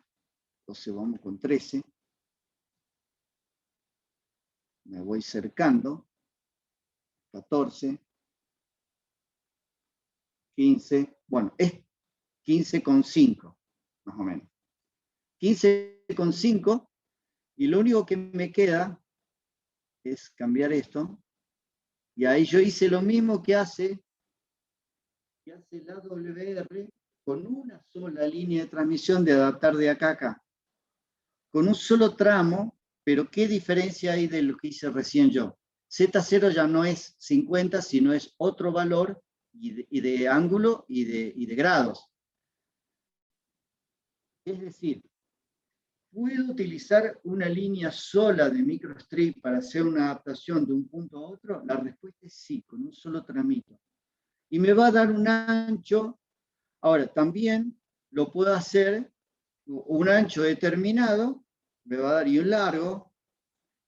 Entonces vamos con 13. Me voy cercando. 14. 15. Bueno, es 15,5, más o menos. 15,5. Y lo único que me queda es cambiar esto. Y ahí yo hice lo mismo que hace la AWR con una sola línea de transmisión de adaptar de acá a acá. Con un solo tramo, pero ¿qué diferencia hay de lo que hice recién yo? Z0 ya no es 50, sino es otro valor y de ángulo y de grados. Es decir, ¿puedo utilizar una línea sola de microstrip para hacer una adaptación de un punto a otro? La respuesta es sí, con un solo tramito. Y me va a dar un ancho. Ahora, también lo puedo hacer un ancho determinado, me va a dar y un largo,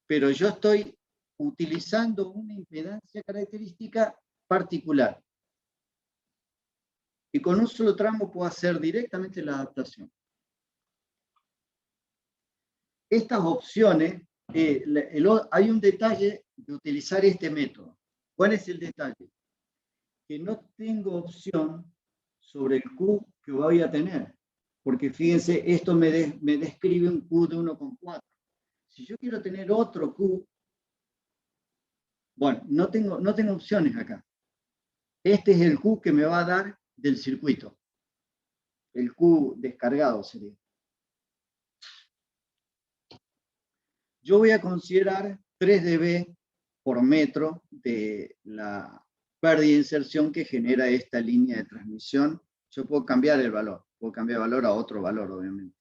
pero yo estoy utilizando una impedancia característica particular. Y con un solo tramo puedo hacer directamente la adaptación. Estas opciones, hay un detalle de utilizar este método. ¿Cuál es el detalle? Que no tengo opción sobre el Q que voy a tener. Porque fíjense, esto me describe un Q de 1,4. Si yo quiero tener otro Q, bueno, no tengo opciones acá. Este es el Q que me va a dar del circuito. El Q descargado sería. Yo voy a considerar 3 dB por metro de la pérdida de inserción que genera esta línea de transmisión. Yo puedo cambiar el valor. Puedo cambiar el valor a otro valor, obviamente.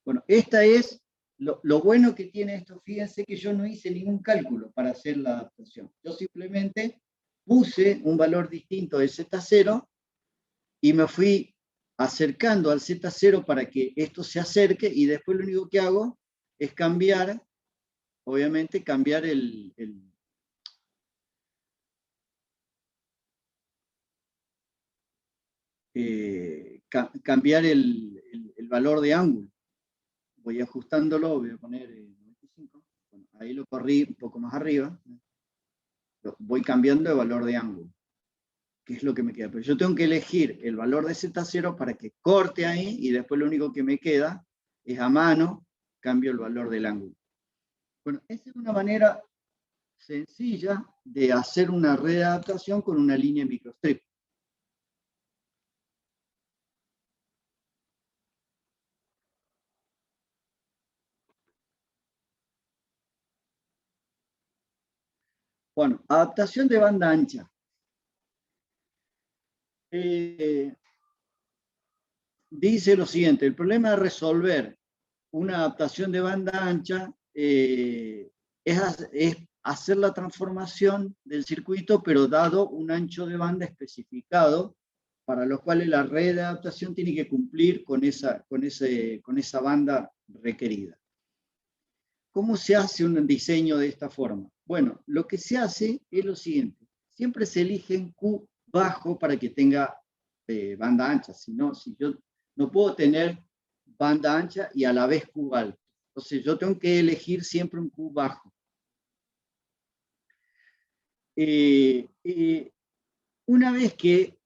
Bueno, esta es lo bueno que tiene esto. Fíjense que yo no hice ningún cálculo para hacer la adaptación. Yo simplemente puse un valor distinto de Z0 y me fui acercando al Z0 para que esto se acerque, y después lo único que hago es cambiar, obviamente cambiar el valor de ángulo. Voy ajustándolo, voy a poner 95, bueno, ahí lo corrí un poco más arriba, voy cambiando el valor de ángulo, que es lo que me queda. Pero yo tengo que elegir el valor de Z0 para que corte ahí, y después lo único que me queda es a mano, cambio el valor del ángulo. Bueno, esa es una manera sencilla de hacer una red de adaptación con una línea microstrip. Bueno, adaptación de banda ancha. Dice lo siguiente, el problema de resolver una adaptación de banda ancha es hacer la transformación del circuito, pero dado un ancho de banda especificado, para los cuales la red de adaptación tiene que cumplir con esa banda requerida. ¿Cómo se hace un diseño de esta forma? Bueno, lo que se hace es lo siguiente. Siempre se elige en Q bajo para que tenga banda ancha. Si yo no puedo tener banda ancha y a la vez Q alto. Entonces yo tengo que elegir siempre un Q bajo. Una vez que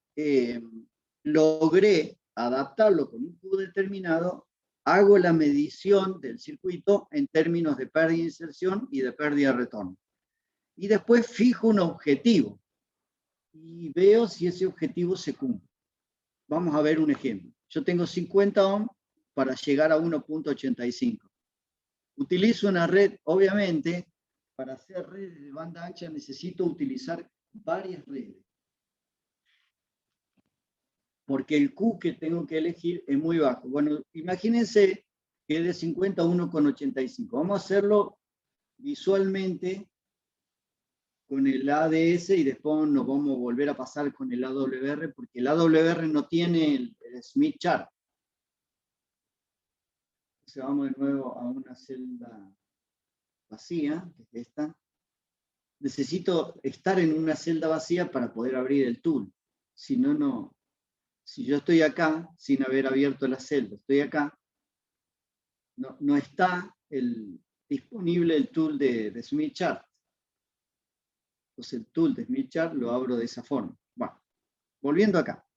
logré adaptarlo con un Q determinado, hago la medición del circuito en términos de pérdida de inserción y de pérdida de retorno. Y después fijo un objetivo y veo si ese objetivo se cumple. Vamos a ver un ejemplo. Yo tengo 50 ohms para llegar a 1.85. Utilizo una red, obviamente, para hacer redes de banda ancha necesito utilizar varias redes. Porque el Q que tengo que elegir es muy bajo. Bueno, imagínense que es de 50 a 1.85. Vamos a hacerlo visualmente con el ADS y después nos vamos a volver a pasar con el AWR, porque el AWR no tiene el Smith chart. Entonces vamos de nuevo a una celda vacía, que es esta. Necesito estar en una celda vacía para poder abrir el tool. Si no, no. Si yo estoy acá, sin haber abierto la celda, estoy acá, no está disponible el tool de Smith Chart. Entonces el tool de Smith Chart lo abro de esa forma. Bueno, volviendo acá.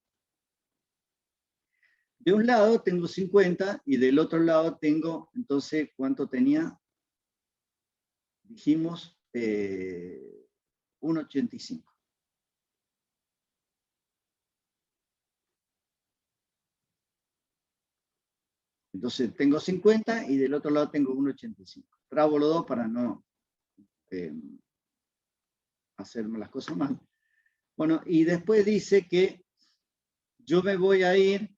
De un lado tengo 50 y del otro lado tengo, entonces, ¿cuánto tenía? Dijimos 1.85. Entonces tengo 50 y del otro lado tengo 1.85. Trabo los dos para no hacerme las cosas mal. Bueno, y después dice que yo me voy a ir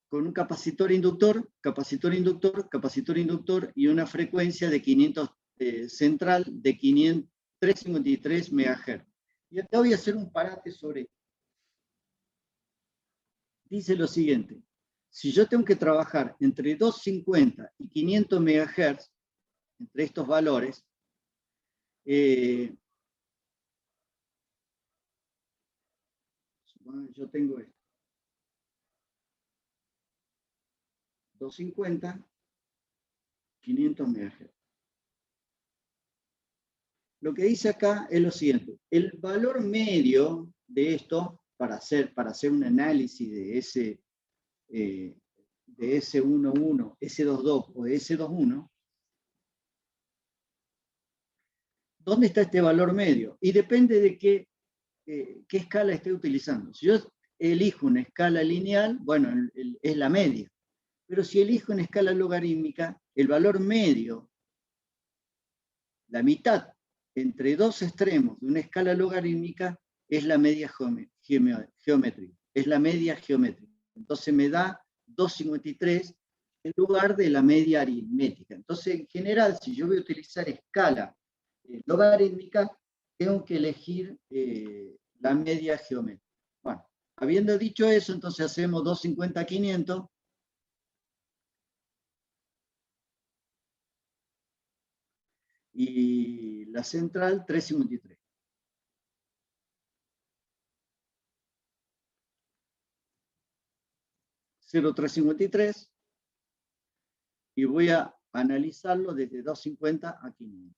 con un capacitor inductor, capacitor inductor, capacitor inductor y una frecuencia de 500 central de 353 MHz. Y acá voy a hacer un parate sobre esto. Dice lo siguiente, si yo tengo que trabajar entre 250 y 500 MHz, entre estos valores, yo tengo esto. 250, 500 MHz. Lo que dice acá es lo siguiente, el valor medio de esto, para hacer un análisis de S11, S22 o S21, ¿dónde está este valor medio? Y depende de qué escala esté utilizando. Si yo elijo una escala lineal, bueno, es la media. Pero si elijo una escala logarítmica, el valor medio, la mitad entre dos extremos de una escala logarítmica, es la media geométrica. Es la media geométrica. Entonces me da 2,53 en lugar de la media aritmética. Entonces, en general, si yo voy a utilizar escala logarítmica, tengo que elegir la media geométrica. Bueno, habiendo dicho eso, entonces hacemos 250 500. Y la central 353. $0,353 y voy a analizarlo desde 250 a 500.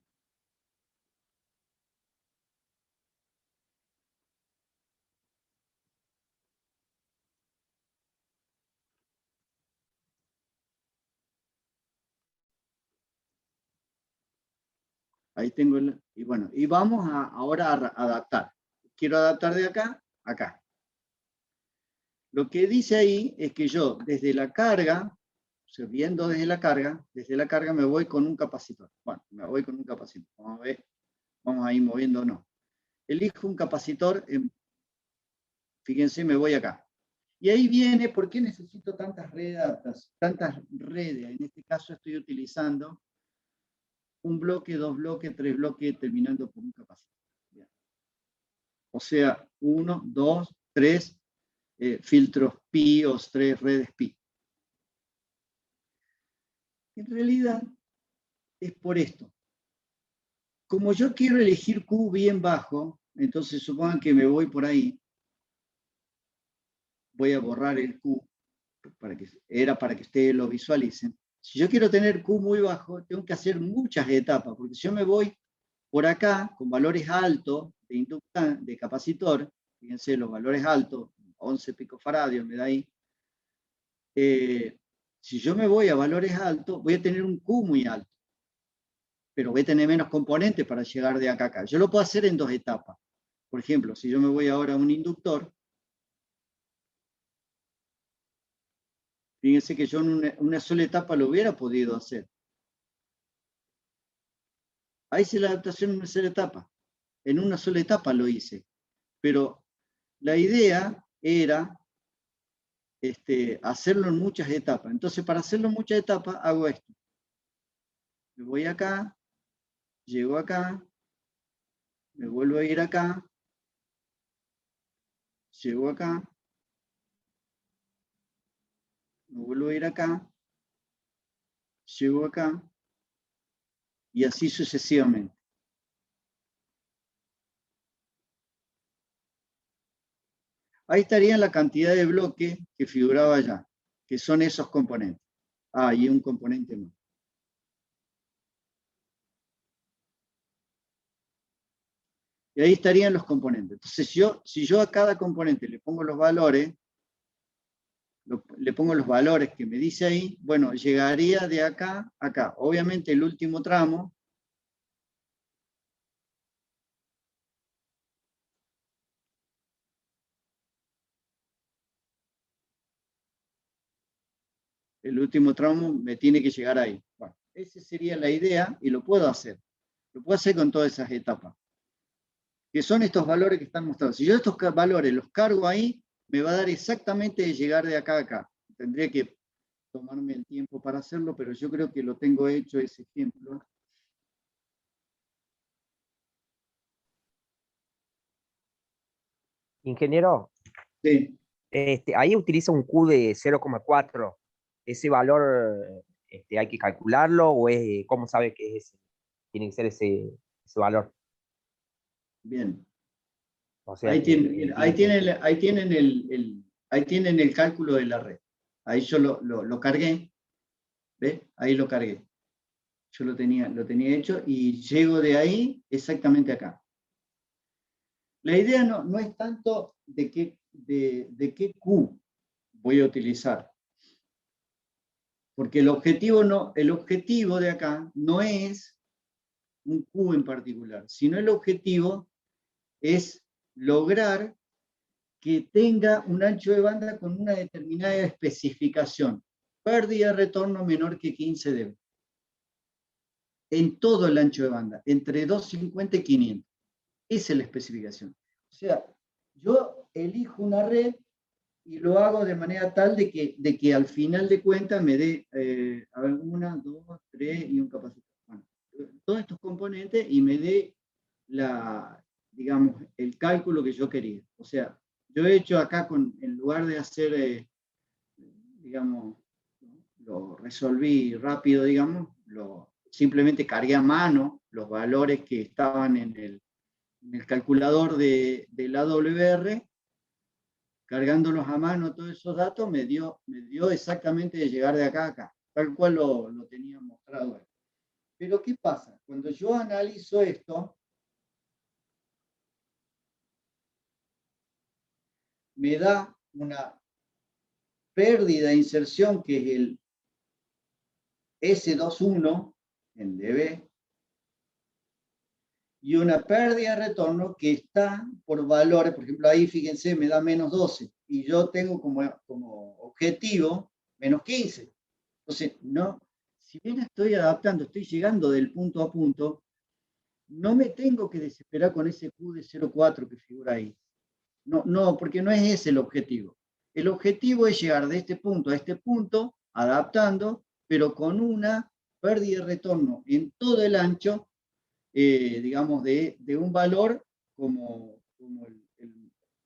Ahí tengo y bueno, y vamos ahora a adaptar. Quiero adaptar de acá a acá. Lo que dice ahí es que yo desde la carga, o sea, viendo desde la carga me voy con un capacitor. Bueno, me voy con un capacitor. Vamos a ver, vamos a ir moviéndonos. Elijo un capacitor, fíjense, me voy acá. Y ahí viene, ¿por qué necesito tantas redes? Tantas redes. En este caso estoy utilizando un bloque, dos bloques, tres bloques, terminando por un capacitor. Bien. O sea, 1, 2, 3 filtros pi o 3 redes pi. En realidad es por esto. Como yo quiero elegir Q bien bajo, entonces supongan que me voy por ahí, voy a borrar el Q, para que ustedes lo visualicen. Si yo quiero tener Q muy bajo, tengo que hacer muchas etapas, porque si yo me voy por acá con valores altos de capacitor, fíjense los valores altos, 11 picofaradios me da ahí, si yo me voy a valores altos, voy a tener un Q muy alto, pero voy a tener menos componentes para llegar de acá a acá. Yo lo puedo hacer en dos etapas. Por ejemplo, si yo me voy ahora a un inductor, fíjense que yo en una sola etapa lo hubiera podido hacer. Ahí hice la adaptación en una sola etapa. En una sola etapa lo hice. Pero la idea era hacerlo en muchas etapas. Entonces, para hacerlo en muchas etapas, hago esto. Me voy acá, llego acá, me vuelvo a ir acá, llego acá, me vuelvo a ir acá, llego acá, y así sucesivamente. Ahí estaría la cantidad de bloques que figuraba allá, que son esos componentes. Ah, y un componente más. Y ahí estarían los componentes. Entonces, si yo a cada componente le pongo los valores, que me dice ahí, bueno, llegaría de acá a acá. Obviamente el último tramo me tiene que llegar ahí. Bueno, esa sería la idea y lo puedo hacer. Lo puedo hacer con todas esas etapas. Que son estos valores que están mostrados. Si yo estos valores los cargo ahí, me va a dar exactamente de llegar de acá a acá. Tendría que tomarme el tiempo para hacerlo, pero yo creo que lo tengo hecho ese ejemplo. Ingeniero, Sí. ahí utiliza un Q de 0,4. ¿Ese valor hay que calcularlo o cómo sabe que es ese? Tiene que ser ese valor. Bien. O sea que el Ahí límite. tienen el cálculo de la red. Ahí yo lo cargué. ¿Ves? Ahí lo cargué. Yo lo tenía hecho y llego de ahí exactamente acá. La idea no es tanto de qué Q voy a utilizar. Porque el objetivo de acá no es un Q en particular, sino el objetivo es lograr que tenga un ancho de banda con una determinada especificación. Pérdida de retorno menor que 15 dB. En todo el ancho de banda, entre 250 y 500. Esa es la especificación. O sea, yo elijo una red y lo hago de manera tal de que al final de cuentas me dé una, dos, tres y un capacitor. Bueno, todos estos componentes y me dé digamos, el cálculo que yo quería. O sea, yo he hecho acá, en lugar de hacer, digamos, lo resolví rápido, digamos, simplemente cargué a mano los valores que estaban en el calculador de la AWR, cargándolos a mano todos esos datos, me dio exactamente de llegar de acá a acá, tal cual lo tenía mostrado ahí. Pero ¿qué pasa? Cuando yo analizo esto, me da una pérdida de inserción que es el S21 en dB, y una pérdida de retorno que está por valores, por ejemplo, ahí fíjense, me da menos 12, y yo tengo como objetivo menos 15. Entonces, no, si bien estoy adaptando, estoy llegando del punto a punto, no me tengo que desesperar con ese Q de 0,4 que figura ahí. No, no, porque no es ese el objetivo. El objetivo es llegar de este punto a este punto, adaptando, pero con una pérdida de retorno en todo el ancho, digamos, de un valor como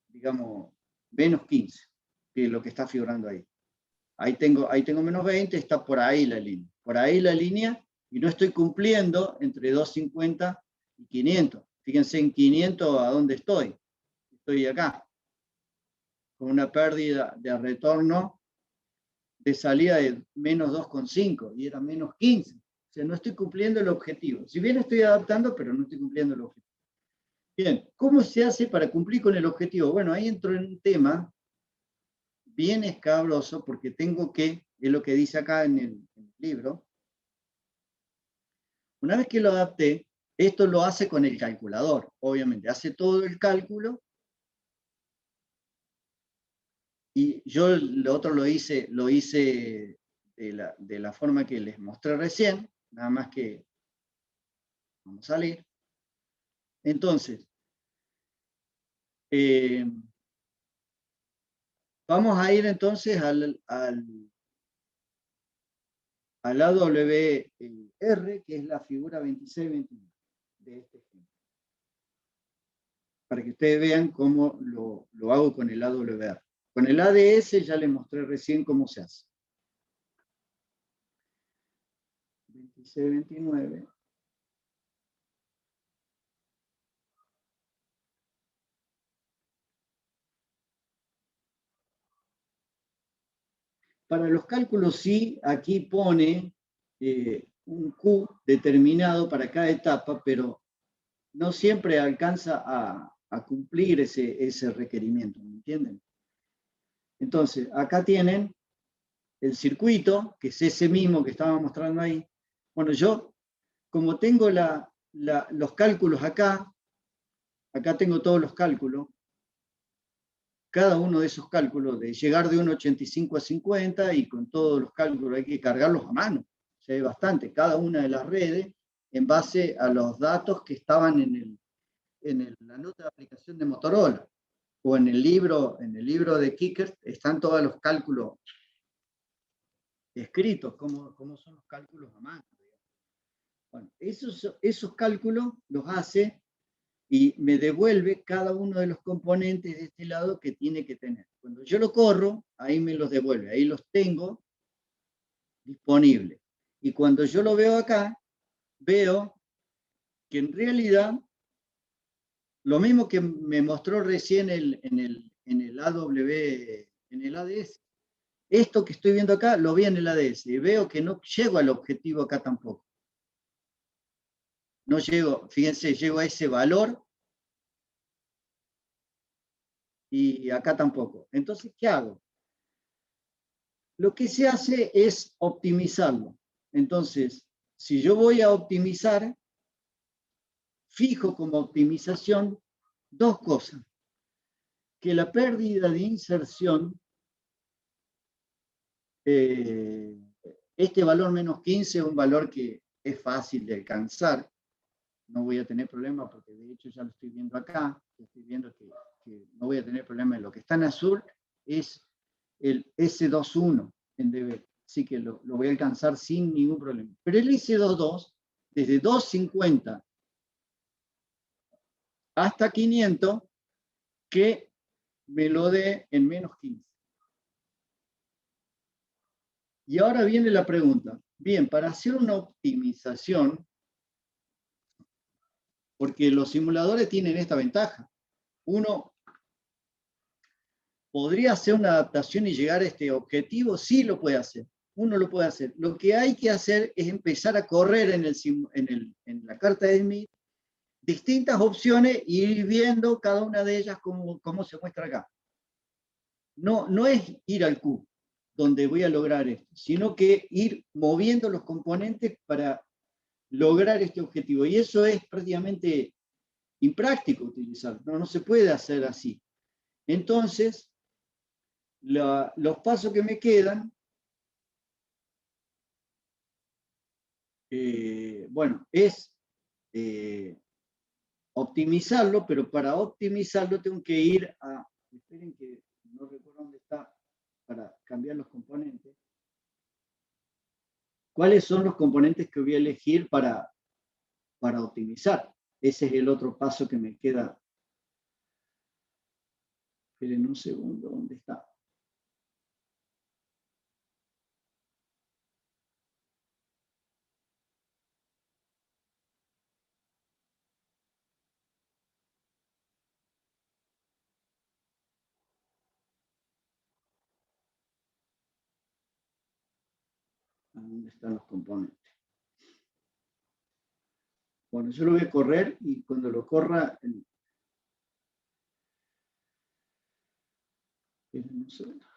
digamos, menos 15, que es lo que está figurando ahí. Ahí tengo menos 20, está por ahí la línea. Por ahí la línea, y no estoy cumpliendo entre 250 y 500. Fíjense en 500 a dónde estoy. Estoy acá, con una pérdida de retorno de salida de menos 2,5 y era menos 15. O sea, no estoy cumpliendo el objetivo. Si bien estoy adaptando, pero no estoy cumpliendo el objetivo. Bien, ¿cómo se hace para cumplir con el objetivo? Bueno, ahí entro en un tema bien escabroso porque tengo que, es lo que dice acá en el libro, una vez que lo adapté, esto lo hace con el calculador, obviamente, hace todo el cálculo y yo lo otro lo hice de la forma que les mostré recién, nada más que vamos a salir. Entonces, vamos a ir entonces al AWR, que es la figura 26-29 de este ejemplo. Para que ustedes vean cómo lo hago con el AWR. Con el ADS ya les mostré recién cómo se hace. 26-29. Para los cálculos sí, aquí pone un Q determinado para cada etapa, pero no siempre alcanza a cumplir ese requerimiento, ¿me entienden? Entonces, acá tienen el circuito, que es ese mismo que estaba mostrando ahí. Bueno, yo, como tengo los cálculos acá tengo todos los cálculos, cada uno de esos cálculos, de llegar de 1,85 a 50, y con todos los cálculos hay que cargarlos a mano. O sea, hay bastante, cada una de las redes, en base a los datos que estaban en la nota de aplicación de Motorola, o en el libro de Kicker, están todos los cálculos escritos, cómo son los cálculos a mano. Bueno, esos cálculos los hace y me devuelve cada uno de los componentes de este lado que tiene que tener. Cuando yo lo corro, ahí me los devuelve, ahí los tengo disponibles. Y cuando yo lo veo acá, veo que en realidad, lo mismo que me mostró recién en el ADS, esto que estoy viendo acá, lo vi en el ADS, y veo que no llego al objetivo acá tampoco. No llego, fíjense, llego a ese valor, y acá tampoco. Entonces, ¿qué hago? Lo que se hace es optimizarlo. Entonces, si yo voy a optimizar, fijo como optimización dos cosas. Que la pérdida de inserción, este valor menos 15 es un valor que es fácil de alcanzar. No voy a tener problema porque de hecho ya lo estoy viendo acá. Estoy viendo que no voy a tener problema. Lo que está en azul es el S21 en DB. Así que lo voy a alcanzar sin ningún problema. Pero el S22, desde 250 hasta 500, que me lo dé en menos 15. Y ahora viene la pregunta. Bien, para hacer una optimización, porque los simuladores tienen esta ventaja. Uno podría hacer una adaptación y llegar a este objetivo, sí lo puede hacer. Uno lo puede hacer. Lo que hay que hacer es empezar a correr en la carta de Smith distintas opciones e ir viendo cada una de ellas como se muestra acá. No es ir al Q, donde voy a lograr esto, sino que ir moviendo los componentes para lograr este objetivo. Y eso es prácticamente impráctico utilizarlo, no se puede hacer así. Entonces, los pasos que me quedan, bueno, es optimizarlo, pero para optimizarlo tengo que ir a, esperen que no recuerdo dónde está, para cambiar los componentes. ¿Cuáles son los componentes que voy a elegir para optimizar? Ese es el otro paso que me queda. Esperen un segundo, ¿dónde está? ¿Dónde están los componentes? Bueno, yo lo voy a correr y cuando lo corra, esperen un segundo.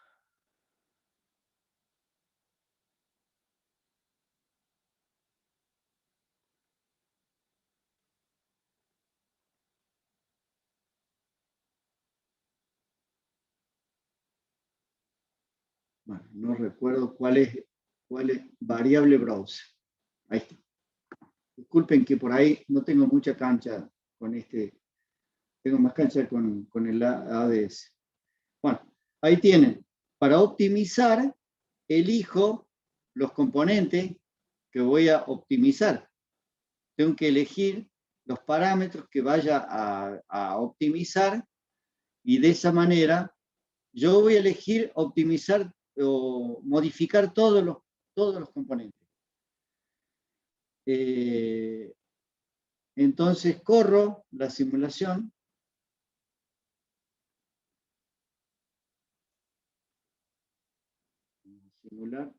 Bueno, no recuerdo cuál es variable browser. Ahí está. Disculpen que por ahí no tengo mucha cancha con este, tengo más cancha con el ADS. Bueno, ahí tienen. Para optimizar, elijo los componentes que voy a optimizar. Tengo que elegir los parámetros que vaya a optimizar y de esa manera yo voy a elegir optimizar o modificar todos los componentes. Entonces corro la simulación. Simular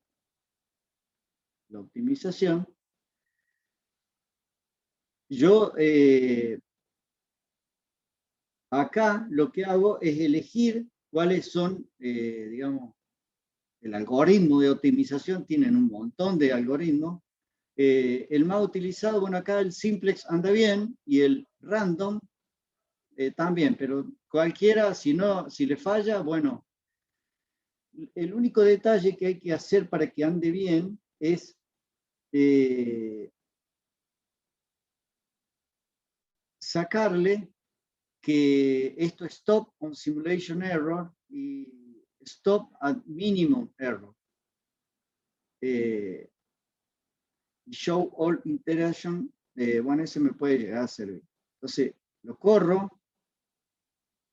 la optimización. Yo acá lo que hago es elegir cuáles son, digamos, el algoritmo de optimización. Tienen un montón de algoritmos. El más utilizado, bueno, acá el simplex anda bien y el random también, pero cualquiera, si le falla, bueno, el único detalle que hay que hacer para que ande bien es sacarle que esto es stop on simulation error y stop at minimum error. Show all interaction, bueno, ese me puede llegar a servir. Entonces, lo corro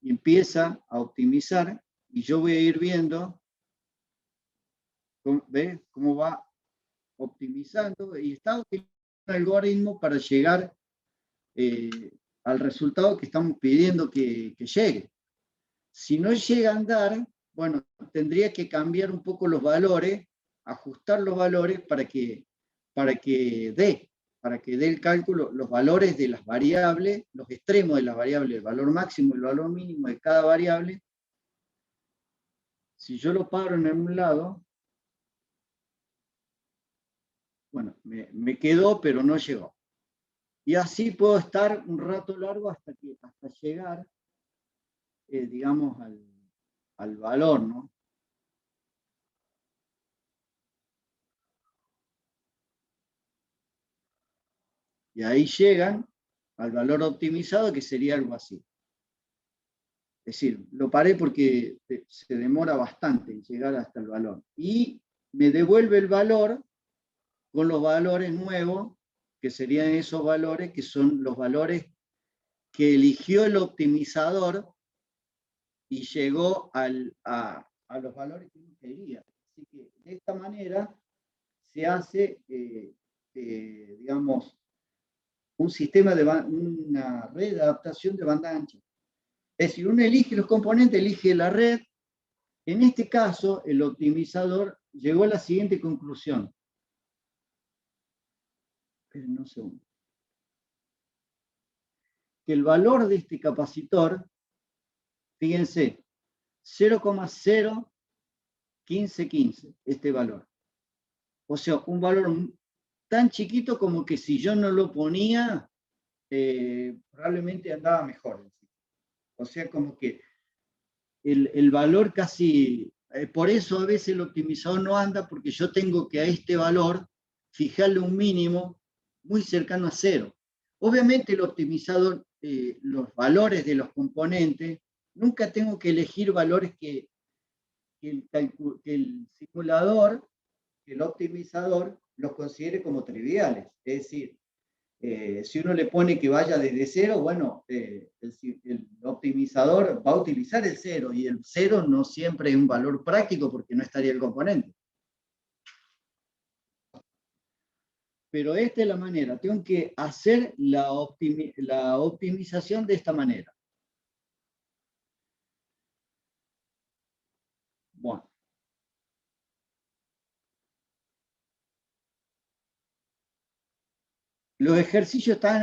y empieza a optimizar y yo voy a ir viendo cómo va optimizando y está utilizando un algoritmo para llegar al resultado que estamos pidiendo que llegue. Si no llega a andar, bueno, tendría que cambiar un poco los valores, ajustar los valores para que dé el cálculo, los valores de las variables, los extremos de las variables, el valor máximo y el valor mínimo de cada variable. Si yo lo paro en un lado, bueno, me quedó, pero no llegó. Y así puedo estar un rato largo hasta llegar, digamos, al valor, ¿no? Y ahí llegan al valor optimizado, que sería algo así. Es decir, lo paré porque se demora bastante en llegar hasta el valor. Y me devuelve el valor con los valores nuevos, que serían esos valores que son los valores que eligió el optimizador y llegó a los valores que uno quería. Así que de esta manera se hace, digamos, un sistema una red de adaptación de banda ancha. Es decir, uno elige los componentes, elige la red. En este caso, el optimizador llegó a la siguiente conclusión. Esperen un segundo. Que el valor de este capacitor, fíjense, 0,01515, este valor. O sea, un valor tan chiquito como que si yo no lo ponía, probablemente andaba mejor. O sea, como que el valor casi, por eso a veces el optimizador no anda, porque yo tengo que a este valor fijarle un mínimo muy cercano a cero. Obviamente el optimizador, los valores de los componentes, nunca tengo que elegir valores que el simulador, que el optimizador los considere como triviales. Es decir, si uno le pone que vaya desde cero, bueno, el optimizador va a utilizar el cero, y el cero no siempre es un valor práctico porque no estaría el componente. Pero esta es la manera, tengo que hacer la optimización de esta manera. Bueno. Los ejercicios están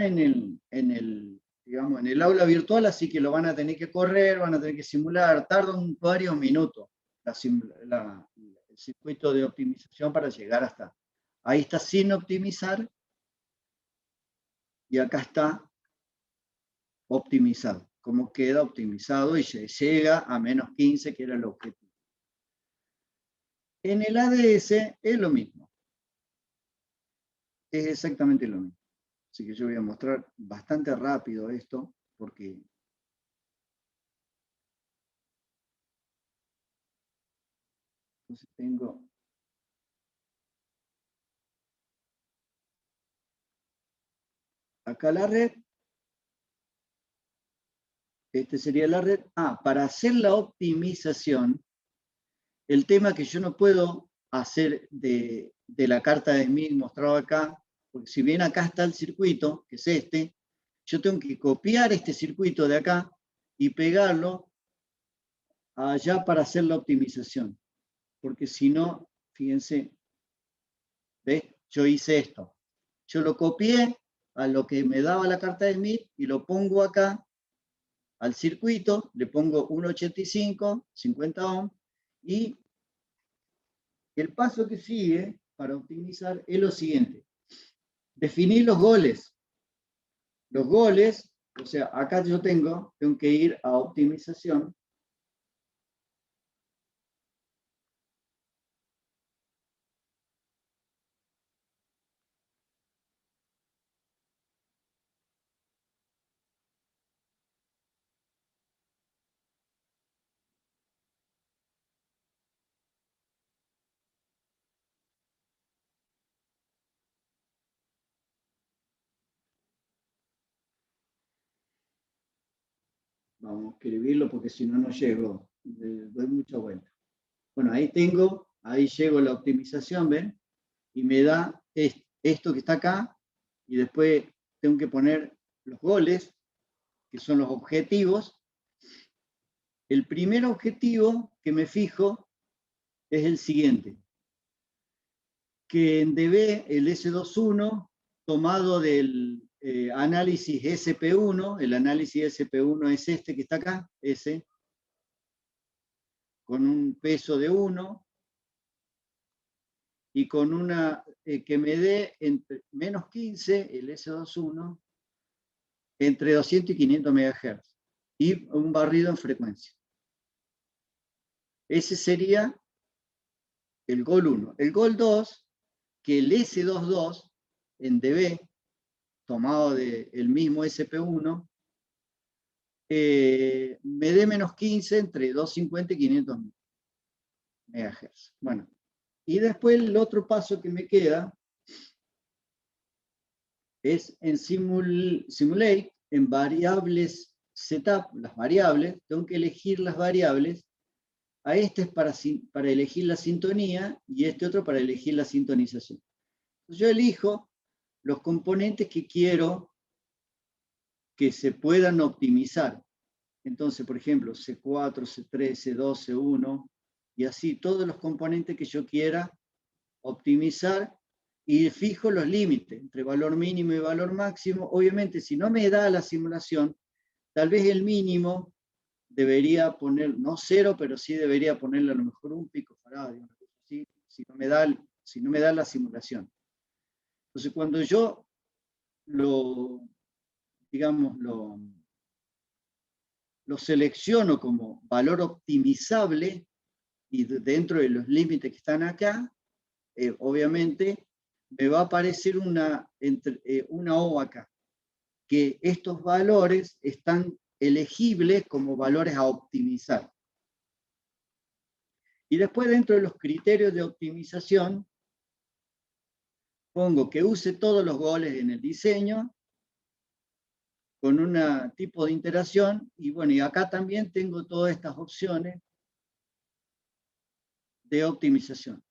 digamos, en el aula virtual, así que lo van a tener que correr, van a tener que simular, tardan varios minutos el circuito de optimización para llegar hasta. Ahí está sin optimizar y acá está optimizado. Cómo queda optimizado y se llega a -15, que era el objetivo. En el ADS es lo mismo. Es exactamente lo mismo. Así que yo voy a mostrar bastante rápido esto, porque entonces tengo acá la red. Este sería la red. Para hacer la optimización, el tema que yo no puedo hacer de la carta de Smith mostrado acá, porque si bien acá está el circuito, que es este, yo tengo que copiar este circuito de acá y pegarlo allá para hacer la optimización. Porque si no, fíjense, ¿ves? Yo hice esto. Yo lo copié a lo que me daba la carta de Smith y lo pongo acá al circuito, le pongo 1.85, 50 ohms, y el paso que sigue para optimizar es lo siguiente. Definir los goles. Los goles, o sea, acá yo tengo que ir a optimización. Vamos a escribirlo porque si no, no llego. Doy mucha vuelta. Bueno, ahí tengo, ahí llego a la optimización, ¿ven? Y me da esto que está acá, y después tengo que poner los goles, que son los objetivos. El primer objetivo que me fijo es el siguiente, que en DB el S21, tomado del análisis SP1, el análisis SP1 es este que está acá, ese, con un peso de 1, y con una que me dé entre -15, el S21, entre 200 y 500 MHz, y un barrido en frecuencia. Ese sería el gol 1. El gol 2, que el S22 en dB, tomado del mismo SP1, me dé -15 entre 250 y 500 MHz. Bueno, y después el otro paso que me queda es en Simulate, en variables setup, las variables, tengo que elegir las variables. A este es para elegir la sintonía y este otro para elegir la sintonización. Yo elijo los componentes que quiero que se puedan optimizar. Entonces, por ejemplo, C4, C3, C2, C1, y así todos los componentes que yo quiera optimizar, y fijo los límites entre valor mínimo y valor máximo. Obviamente, si no me da la simulación, tal vez el mínimo debería poner, no 0, pero sí debería ponerle a lo mejor un picofaradio, ¿sí? si no me da la simulación. Entonces, cuando yo lo digamos, lo selecciono como valor optimizable y dentro de los límites que están acá, obviamente me va a aparecer una O acá, que estos valores están elegibles como valores a optimizar. Y después dentro de los criterios de optimización, pongo que use todos los goles en el diseño, con un tipo de interacción, y bueno, y acá también tengo todas estas opciones de optimización.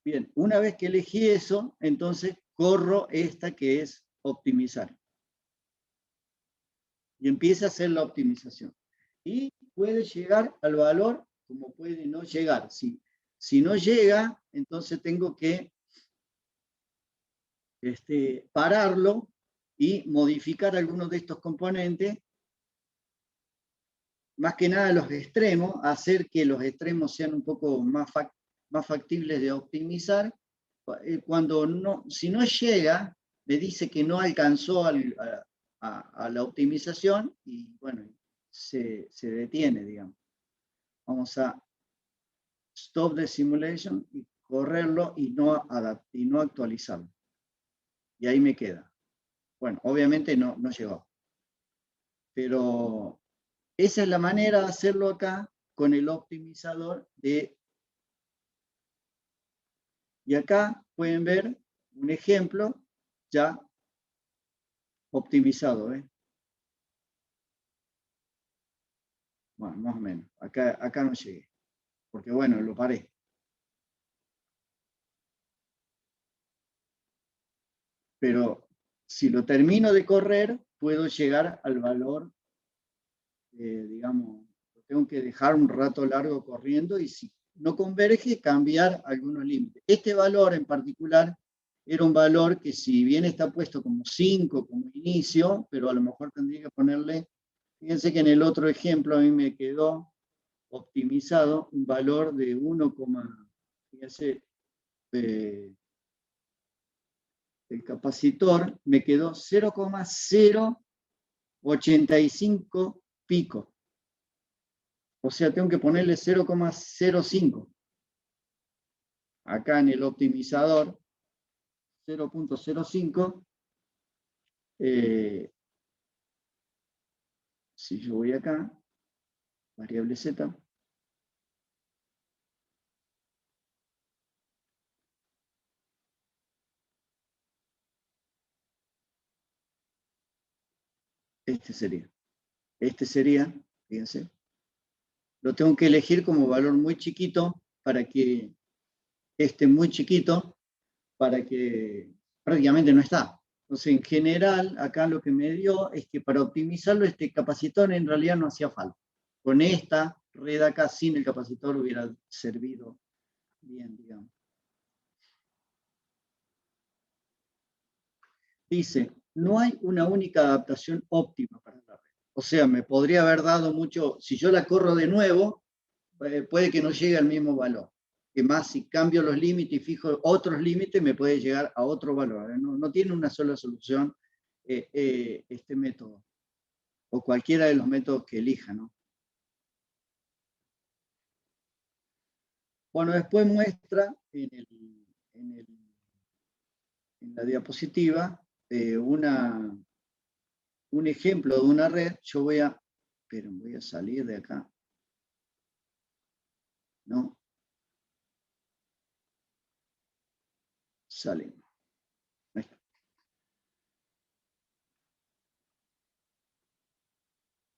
Bien, una vez que elegí eso, entonces corro esta que es optimizar. Y empieza a hacer la optimización. Y puede llegar al valor como puede no llegar. Si no llega, entonces tengo que pararlo y modificar algunos de estos componentes, más que nada los extremos, hacer que los extremos sean un poco más factibles de optimizar. Si no llega, me dice que no alcanzó a la optimización y bueno, se detiene, digamos. Vamos a stop the simulation y correrlo y no actualizarlo. Y ahí me queda. Bueno, obviamente no llegó. Pero esa es la manera de hacerlo acá con el optimizador y acá pueden ver un ejemplo ya optimizado. Bueno, más o menos. Acá no llegué, porque bueno, lo paré. Pero si lo termino de correr, puedo llegar al valor, digamos, lo tengo que dejar un rato largo corriendo y si no converge, cambiar algunos límites. Este valor en particular era un valor que si bien está puesto como 5 como inicio, pero a lo mejor tendría que ponerle, fíjense que en el otro ejemplo a mí me quedó optimizado un valor de 1, fíjense, el capacitor me quedó 0,085 pico. O sea, tengo que ponerle 0,05. Acá en el optimizador, 0,05. Si yo voy acá, variable Z, este sería, fíjense, lo tengo que elegir como valor muy chiquito para que muy chiquito, para que prácticamente no está. Entonces, en general, acá lo que me dio es que para optimizarlo, este capacitor en realidad no hacía falta. Con esta red acá, sin el capacitor, hubiera servido bien, digamos. Dice, no hay una única adaptación óptima para la red. O sea, me podría haber dado mucho, si yo la corro de nuevo, puede que no llegue al mismo valor. Que más si cambio los límites y fijo otros límites, me puede llegar a otro valor. No tiene una sola solución este método, o cualquiera de los métodos que elija, ¿no? Bueno, después muestra en la diapositiva un ejemplo de una red. Yo voy a salir de acá. ¿No? Salimos.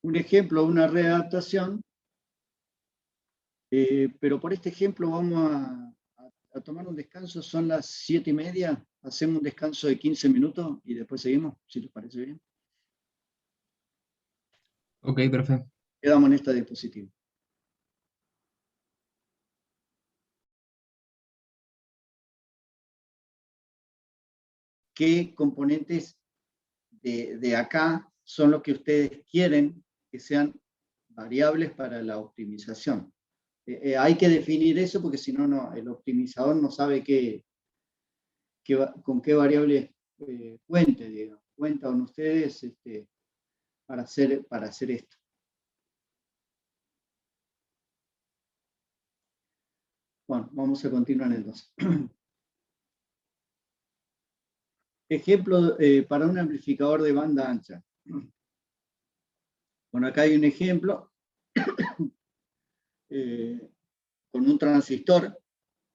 Un ejemplo de una readaptación, pero por este ejemplo vamos a tomar un descanso, son las 7:30, hacemos un descanso de 15 minutos y después seguimos, si les parece bien. Ok, perfecto. Quedamos en esta diapositiva. ¿Qué componentes de acá son los que ustedes quieren que sean variables para la optimización? Hay que definir eso porque si no, el optimizador no sabe qué con qué variables cuente, digamos. Cuentan ustedes para hacer esto. Bueno, vamos a continuar entonces. Ejemplo para un amplificador de banda ancha. Bueno, acá hay un ejemplo con un transistor.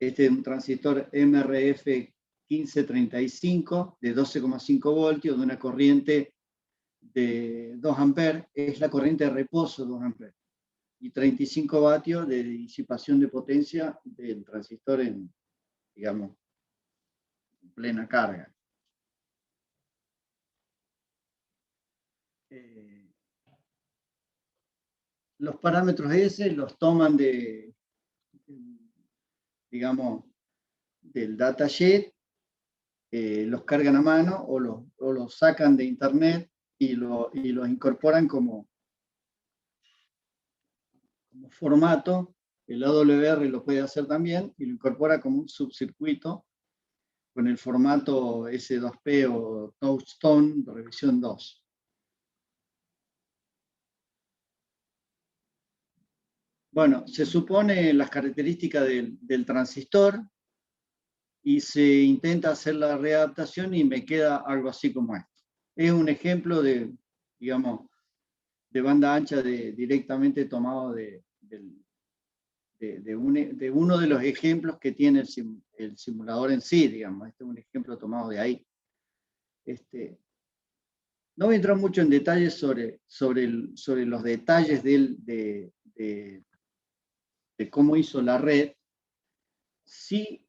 Este es un transistor MRF 1535 de 12,5 voltios de una corriente de 2 amperes. Es la corriente de reposo 2 amperes. Y 35 vatios de disipación de potencia del transistor en, digamos, en plena carga. Los parámetros S los toman digamos, del datasheet, los cargan a mano o los sacan de internet y los incorporan como formato. El AWR lo puede hacer también y lo incorpora como un subcircuito con el formato S2P o Touchstone de revisión 2. Bueno, se supone las características del transistor y se intenta hacer la readaptación y me queda algo así como esto. Es un ejemplo de, digamos, de banda ancha directamente tomado de uno de los ejemplos que tiene el simulador en sí, digamos. Este es un ejemplo tomado de ahí. No voy a entrar mucho en detalles sobre los detalles de cómo hizo la red. Sí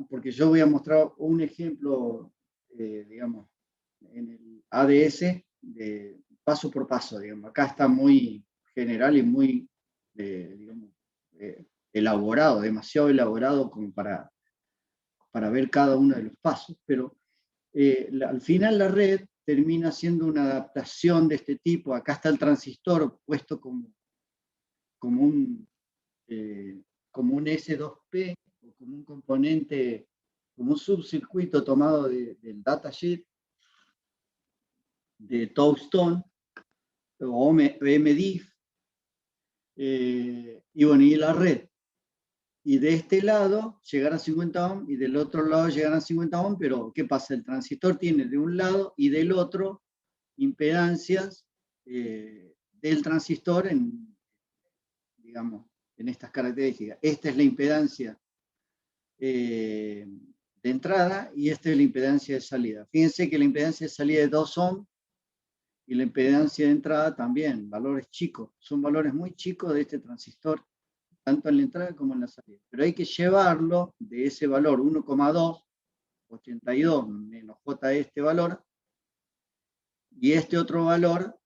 porque yo voy a mostrar un ejemplo, digamos, en el ADS, de paso por paso, digamos. Acá está muy general y muy, digamos, elaborado, demasiado elaborado como para ver cada uno de los pasos, pero al final la red termina siendo una adaptación de este tipo. Acá está el transistor puesto como un S2P, o como un componente, como un subcircuito tomado del datasheet de Touchstone o MDIF, y bueno, y la red. Y de este lado llegar a 50 ohms y del otro lado llegar a 50 ohms, pero ¿qué pasa? El transistor tiene de un lado y del otro impedancias del transistor digamos, en estas características. Esta es la impedancia de entrada y esta es la impedancia de salida. Fíjense que la impedancia de salida es 2 ohms y la impedancia de entrada también, valores chicos, son valores muy chicos de este transistor, tanto en la entrada como en la salida. Pero hay que llevarlo de ese valor 1,282 menos J de este valor, y este otro valor,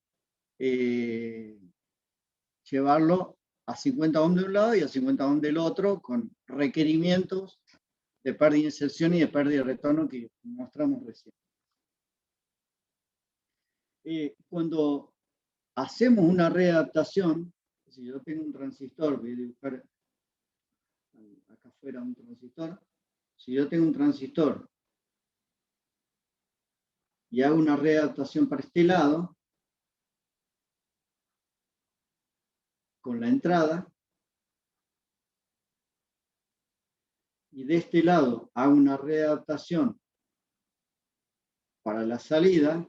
llevarlo a 50 ohms de un lado y a 50 ohms del otro, con requerimientos de pérdida de inserción y de pérdida de retorno que mostramos recién. Cuando hacemos una readaptación, si yo tengo un transistor, voy a dibujar acá afuera un transistor, si yo tengo un transistor y hago una readaptación para este lado, con la entrada, y de este lado hago una readaptación para la salida,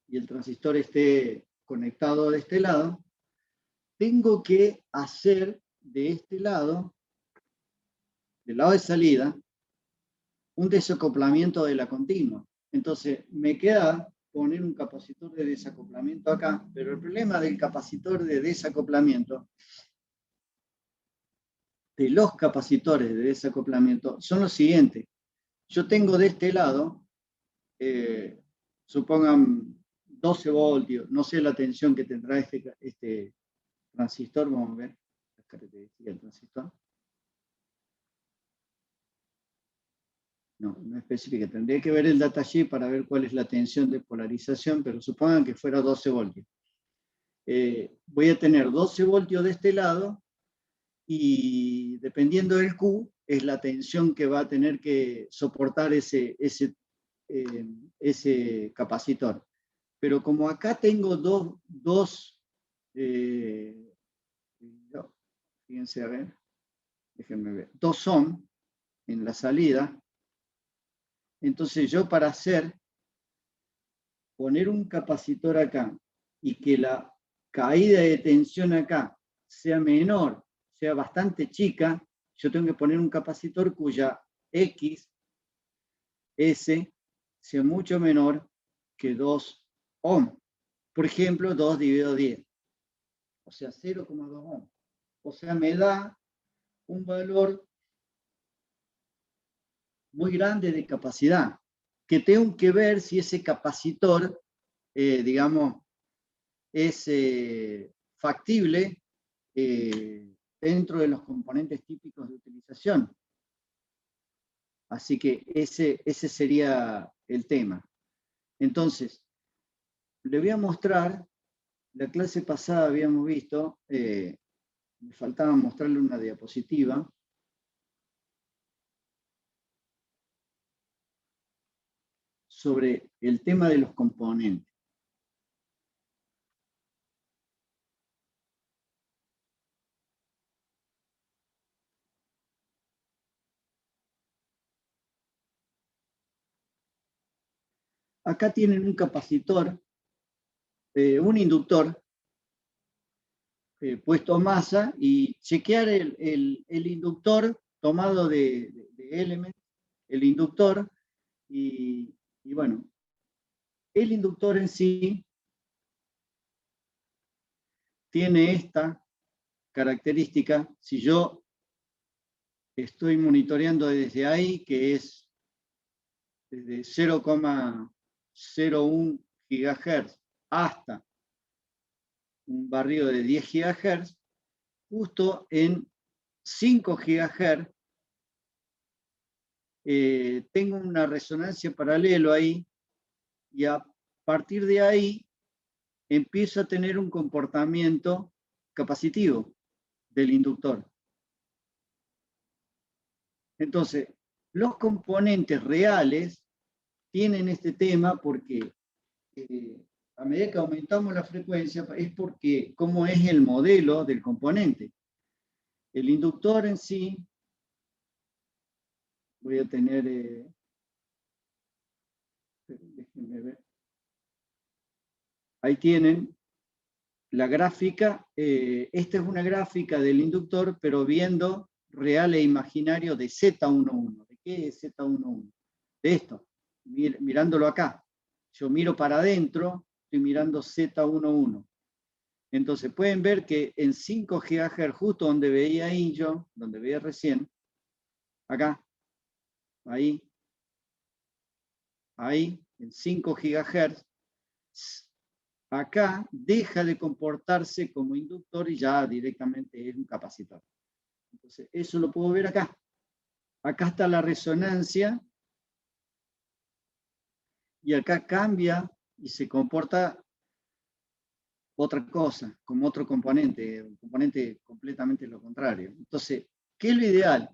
y el transistor esté conectado de este lado, tengo que hacer de este lado, del lado de salida, un desacoplamiento de la continua. Entonces, me queda poner un capacitor de desacoplamiento acá, pero el problema del capacitor de desacoplamiento, de los capacitores de desacoplamiento, son los siguientes. Yo tengo de este lado, supongan 12 voltios, no sé la tensión que tendrá este transistor, vamos a ver las características del transistor. No especifica, tendría que ver el datasheet para ver cuál es la tensión de polarización, pero supongan que fuera 12 voltios. Voy a tener 12 voltios de este lado y dependiendo del Q, es la tensión que va a tener que soportar ese capacitor. Pero como acá tengo fíjense, a ver, déjenme ver, 2 ohm en la salida, entonces yo para poner un capacitor acá y que la caída de tensión acá sea menor, sea bastante chica, yo tengo que poner un capacitor cuya X, S, sea mucho menor que 2 ohm. Por ejemplo, 2 dividido 10, o sea, 0,2 ohm. O sea, me da un valor muy grande de capacidad, que tengo que ver si ese capacitor, digamos, es factible dentro de los componentes típicos de utilización. Así que ese sería el tema. Entonces, le voy a mostrar, la clase pasada habíamos visto, me faltaba mostrarle una diapositiva, sobre el tema de los componentes. Acá tienen un capacitor, un inductor, puesto masa, y chequear el inductor tomado de Element, el inductor, y bueno, el inductor en sí tiene esta característica. Si yo estoy monitoreando desde ahí, que es desde 0,01 GHz hasta un barrido de 10 GHz, justo en 5 GHz tengo una resonancia paralelo ahí, y a partir de ahí empiezo a tener un comportamiento capacitivo del inductor. Entonces, los componentes reales tienen este tema porque a medida que aumentamos la frecuencia es porque cómo es el modelo del componente. El inductor en sí, voy a tener, déjenme ver, ahí tienen la gráfica. Esta es una gráfica del inductor, pero viendo real e imaginario de Z11. ¿De qué es Z11? De esto, mirándolo acá. Yo miro para adentro, estoy mirando Z11. Entonces pueden ver que en 5 GHz, justo donde veía ahí yo, donde veía recién, acá, ahí, en 5 GHz, acá deja de comportarse como inductor y ya directamente es un capacitor. Entonces, eso lo puedo ver acá. Acá está la resonancia y acá cambia y se comporta otra cosa, como otro componente, un componente completamente lo contrario. Entonces, ¿qué es lo ideal?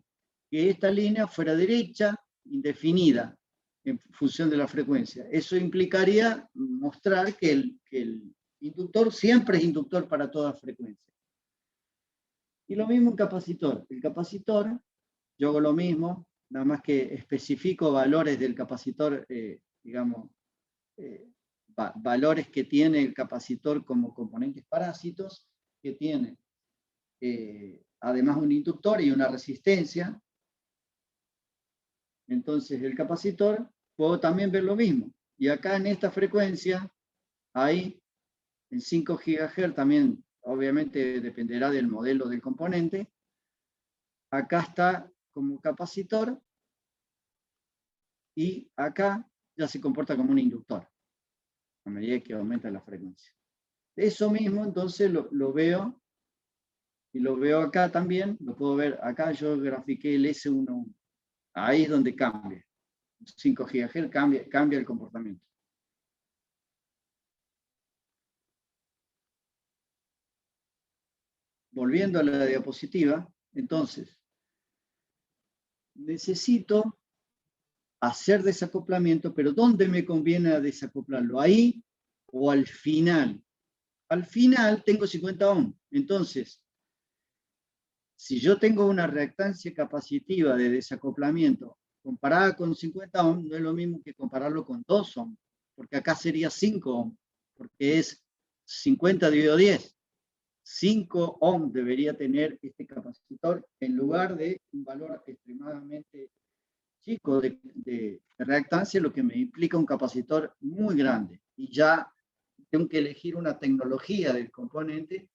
Que esta línea fuera derecha, indefinida, en función de la frecuencia. Eso implicaría mostrar que el inductor siempre es inductor para toda frecuencia. Y lo mismo un capacitor. El capacitor, yo hago lo mismo, nada más que especifico valores del capacitor, digamos, valores que tiene el capacitor como componentes parásitos, que tiene además un inductor y una resistencia. Entonces el capacitor puedo también ver lo mismo. Y acá en esta frecuencia, ahí en 5 GHz también obviamente dependerá del modelo del componente. Acá está como capacitor y acá ya se comporta como un inductor a medida que aumenta la frecuencia. Eso mismo entonces lo veo, y lo veo acá también, lo puedo ver acá. Yo grafiqué el S11. Ahí es donde cambia. 5 GHz cambia el comportamiento. Volviendo a la diapositiva, entonces, necesito hacer desacoplamiento, pero ¿dónde me conviene desacoplarlo? ¿Ahí o al final? Al final tengo 50 ohms. Entonces, si yo tengo una reactancia capacitiva de desacoplamiento comparada con 50 ohms, no es lo mismo que compararlo con 2 ohms, porque acá sería 5 ohms, porque es 50 dividido 10. 5 ohms debería tener este capacitor en lugar de un valor extremadamente chico de reactancia, lo que me implica un capacitor muy grande. Y ya tengo que elegir una tecnología del componente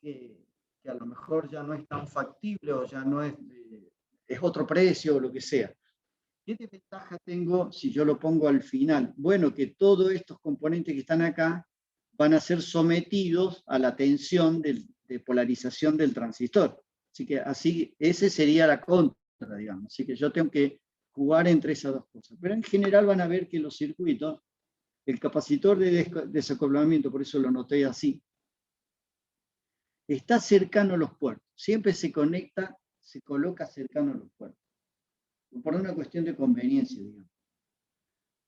que a lo mejor ya no es tan factible o ya no es otro precio o lo que sea. ¿Qué desventaja tengo si yo lo pongo al final? Bueno, que todos estos componentes que están acá van a ser sometidos a la tensión de polarización del transistor. Así que ese sería la contra, digamos. Así que yo tengo que jugar entre esas dos cosas. Pero en general van a ver que los circuitos, el capacitor de desacoplamiento, por eso lo noté así, está cercano a los puertos. Siempre se conecta, se coloca cercano a los puertos. Por una cuestión de conveniencia, digamos.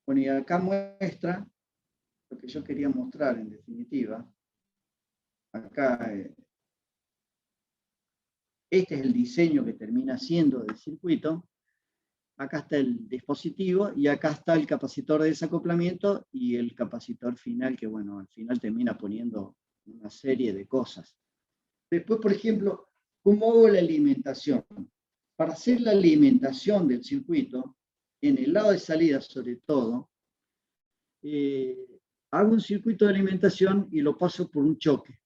Bueno, y acá muestra lo que yo quería mostrar en definitiva. Acá, este es el diseño que termina siendo del circuito. Acá está el dispositivo y acá está el capacitor de desacoplamiento y el capacitor final, que bueno, al final termina poniendo una serie de cosas. Después, por ejemplo, ¿cómo hago la alimentación? Para hacer la alimentación del circuito, en el lado de salida sobre todo, hago un circuito de alimentación y lo paso por un choque.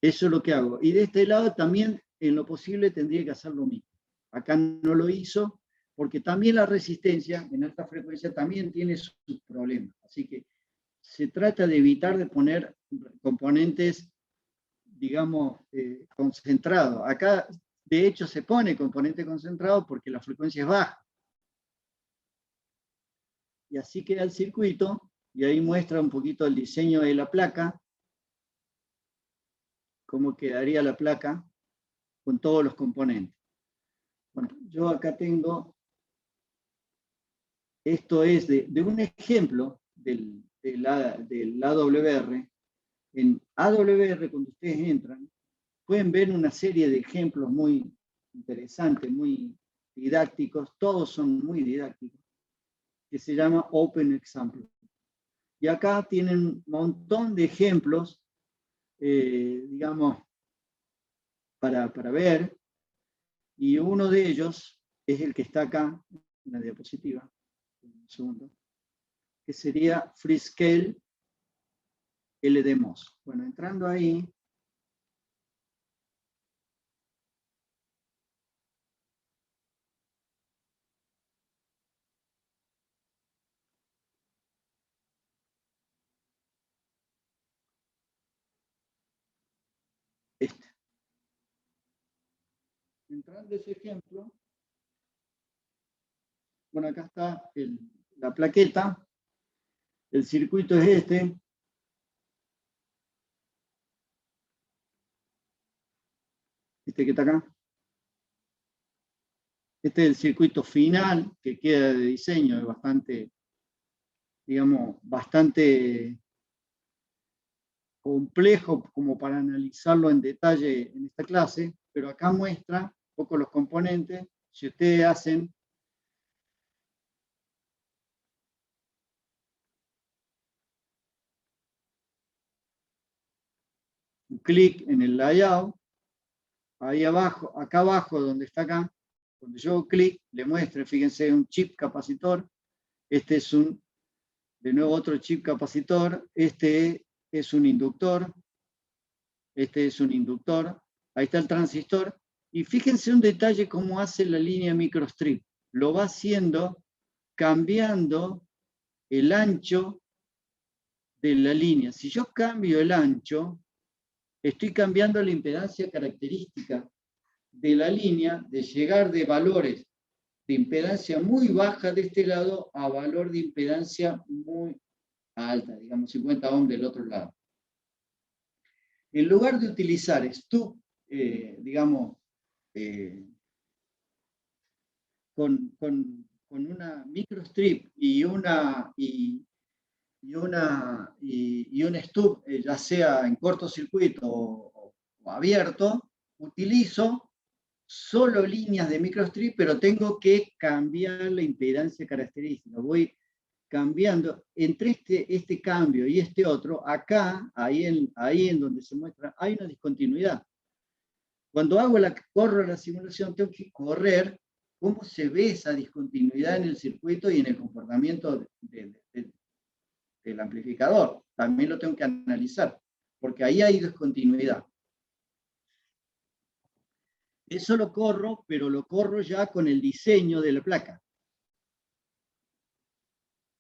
Eso es lo que hago. Y de este lado también, en lo posible, tendría que hacer lo mismo. Acá no lo hizo, porque también la resistencia en alta frecuencia también tiene sus problemas. Así que se trata de evitar de poner componentes, digamos, concentrados. Acá, de hecho, se pone componente concentrado porque la frecuencia es baja. Y así queda el circuito, y ahí muestra un poquito el diseño de la placa, cómo quedaría la placa con todos los componentes. Bueno, yo acá tengo, esto es de un ejemplo del AWR. En AWR, cuando ustedes entran, pueden ver una serie de ejemplos muy interesantes, muy didácticos, todos son muy didácticos, que se llama Open Example. Y acá tienen un montón de ejemplos, digamos, para ver, y uno de ellos es el que está acá, en la diapositiva, un segundo, que sería Freescale LDMOS. Bueno, entrando ahí, entrando ese ejemplo, bueno, acá está la plaqueta, el circuito es este, que está acá. Este es el circuito final que queda de diseño, es bastante, digamos, bastante complejo como para analizarlo en detalle en esta clase, pero acá muestra un poco los componentes. Si ustedes hacen un clic en el layout, ahí abajo, acá abajo donde está acá, cuando yo hago clic, le muestra, fíjense, un chip capacitor. Este es de nuevo otro chip capacitor. Este es un inductor. Este es un inductor. Ahí está el transistor. Y fíjense un detalle cómo hace la línea microstrip. Lo va haciendo cambiando el ancho de la línea. Si yo cambio el ancho, estoy cambiando la impedancia característica de la línea, de llegar de valores de impedancia muy baja de este lado a valor de impedancia muy alta, digamos 50 ohms del otro lado. En lugar de utilizar digamos, con una microstrip y un stub, ya sea en cortocircuito o abierto, utilizo solo líneas de microstrip, pero tengo que cambiar la impedancia característica. Voy cambiando entre este cambio y este otro. Acá, ahí en donde se muestra, hay una discontinuidad. Cuando corro la simulación, tengo que correr cómo se ve esa discontinuidad en el circuito y en el comportamiento del amplificador. También lo tengo que analizar, porque ahí hay discontinuidad. Eso lo corro, pero lo corro ya con el diseño de la placa.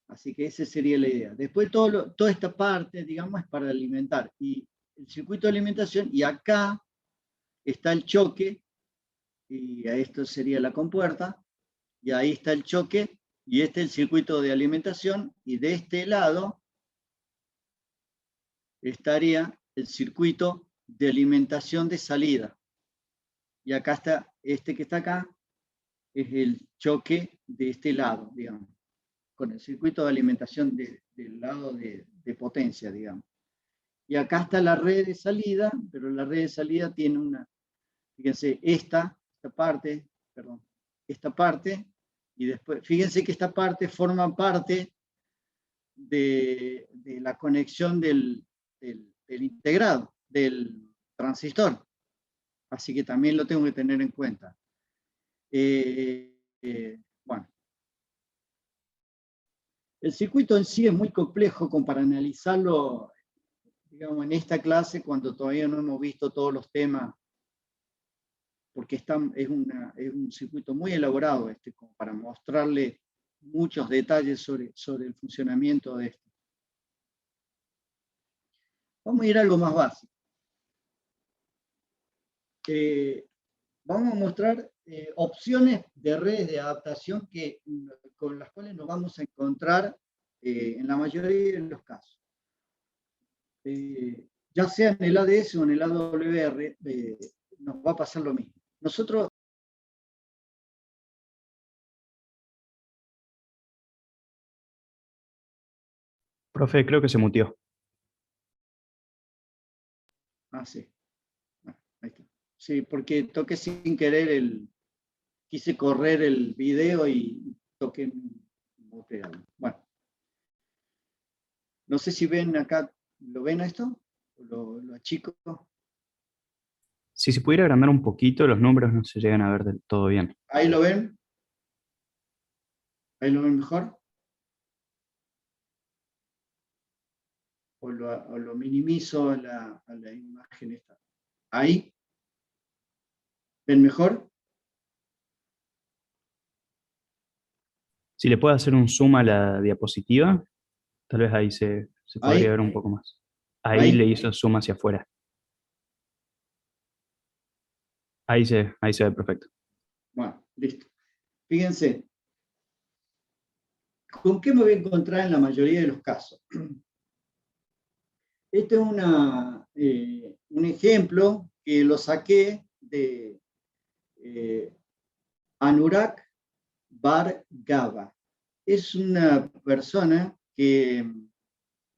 Así que esa sería la idea. Después toda esta parte, digamos, es para alimentar. Y el circuito de alimentación, y acá está el choque, y esto sería la compuerta, y ahí está el choque, y este es el circuito de alimentación, y de este lado estaría el circuito de alimentación de salida. Y acá está, este que está acá, es el choque de este lado, digamos, con el circuito de alimentación del lado de potencia, digamos. Y acá está la red de salida, pero la red de salida tiene una, fíjense, esta parte, perdón, esta parte, y después, fíjense que esta parte forma parte de la conexión del integrado, del transistor. Así que también lo tengo que tener en cuenta. Bueno. El circuito en sí es muy complejo como para analizarlo, digamos, en esta clase cuando todavía no hemos visto todos los temas, porque es un circuito muy elaborado como para mostrarle muchos detalles sobre el funcionamiento de esto. Vamos a ir a algo más básico. Vamos a mostrar opciones de redes de adaptación con las cuales nos vamos a encontrar en la mayoría de los casos. Ya sea en el ADS o en el AWR, nos va a pasar lo mismo. Nosotros... Profe, creo que se mutió. Ah, sí. Bueno, ahí está. Sí, porque toqué sin querer quise correr el video y toqué mutearlo. Bueno. No sé si ven acá, ¿lo ven a esto? ¿Lo achico? Si se pudiera agrandar un poquito, los números no se llegan a ver del todo bien. ¿Ahí lo ven? ¿Ahí lo ven mejor? O lo minimizo a la imagen esta. ¿Ahí? ¿Ven mejor? Si le puede hacer un zoom a la diapositiva, tal vez ahí se podría ¿Ahí? ver un poco más. Ahí ¿Ahí? le hizo zoom hacia afuera. Ahí se ve perfecto. Bueno, listo. Fíjense, ¿con qué me voy a encontrar en la mayoría de los casos? Este es un ejemplo que lo saqué de Anurag Bhargava. Es una persona que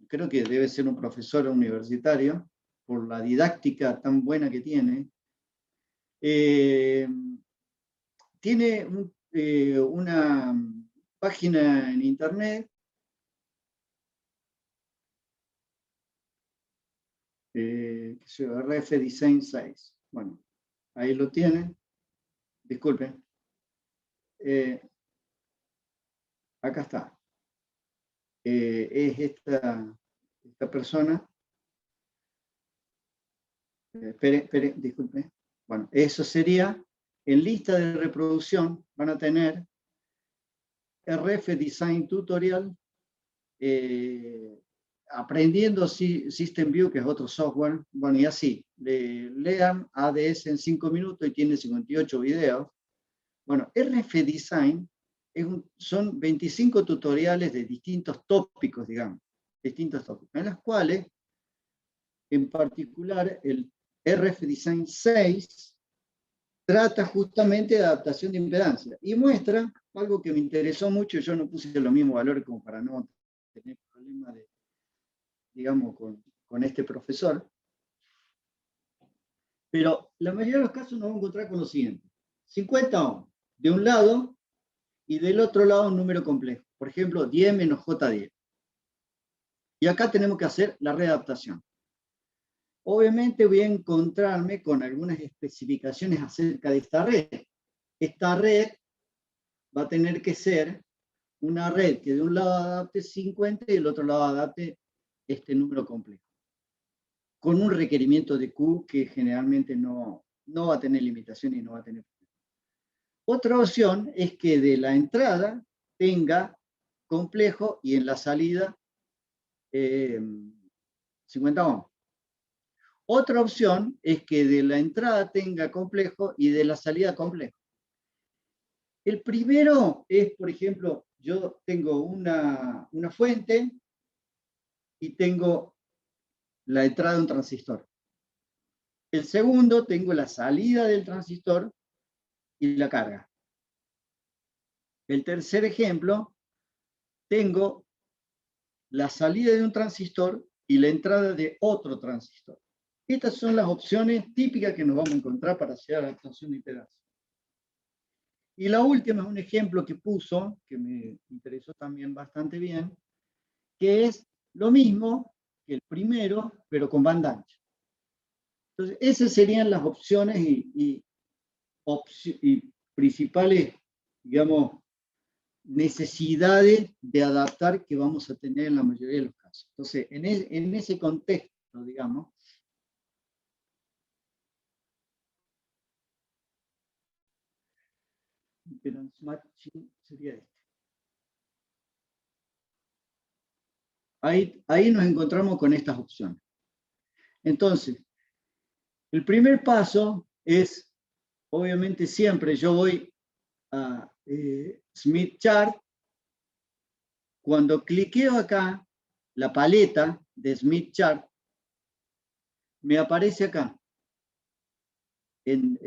creo que debe ser un profesor universitario por la didáctica tan buena que tiene. Tiene una página en internet que se llama RF Design 6. Bueno, ahí lo tienen. Disculpen. Acá está. Es esta persona. Espere, disculpe. Bueno, eso sería, en lista de reproducción van a tener RF Design Tutorial, aprendiendo System View, que es otro software, bueno, y así, lean ADS en 5 minutos y tiene 58 videos. Bueno, RF Design son 25 tutoriales de distintos tópicos, digamos, en los cuales, en particular, el RF Design 6 trata justamente de adaptación de impedancia. Y muestra algo que me interesó mucho, yo no puse los mismos valores como para no tener problemas de, digamos, con este profesor. Pero la mayoría de los casos nos vamos a encontrar con lo siguiente. 50 ohms de un lado y del otro lado un número complejo. Por ejemplo, 10 menos J10. Y acá tenemos que hacer la readaptación. Obviamente voy a encontrarme con algunas especificaciones acerca de esta red. Esta red va a tener que ser una red que de un lado adapte 50 y del otro lado adapte este número complejo, con un requerimiento de Q que generalmente no va a tener limitaciones y no va a tener. Otra opción es que de la entrada tenga complejo y en la salida 50 ohms. Otra opción es que de la entrada tenga complejo y de la salida complejo. El primero es, por ejemplo, yo tengo una fuente y tengo la entrada de un transistor. El segundo, tengo la salida del transistor y la carga. El tercer ejemplo, tengo la salida de un transistor y la entrada de otro transistor. Estas son las opciones típicas que nos vamos a encontrar para hacer adaptación de impedancia. Y la última es un ejemplo que puso, que me interesó también bastante bien, que es lo mismo que el primero, pero con banda ancha. Entonces, esas serían las opciones y principales, digamos, necesidades de adaptar que vamos a tener en la mayoría de los casos. Entonces, en ese contexto, digamos, impedance matching sería este. Ahí nos encontramos con estas opciones. Entonces, el primer paso es, obviamente siempre yo voy a Smith Chart. Cuando cliqueo acá, la paleta de Smith Chart me aparece acá, en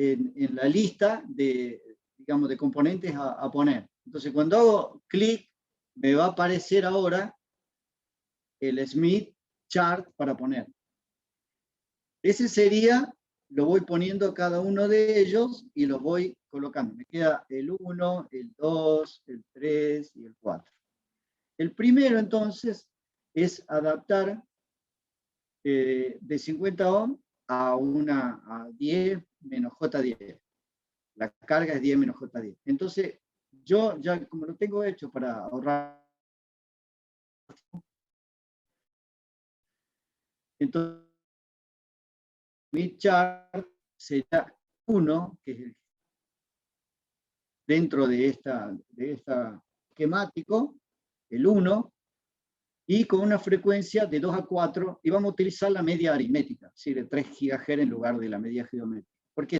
la lista de, digamos, de componentes a poner. Entonces, cuando hago clic, me va a aparecer ahora el Smith Chart para poner. Ese sería, lo voy poniendo cada uno de ellos y los voy colocando. Me queda el 1, el 2, el 3 y el 4. El primero, entonces, es adaptar de 50 ohms a 10 menos J10. La carga es 10 menos J10. Entonces, yo ya como lo tengo hecho para ahorrar, entonces mi chart será 1, que es el dentro de esta esquemático, el 1, y con una frecuencia de 2 a 4, y vamos a utilizar la media aritmética, es decir, de 3 GHz en lugar de la media geométrica. ¿Por qué?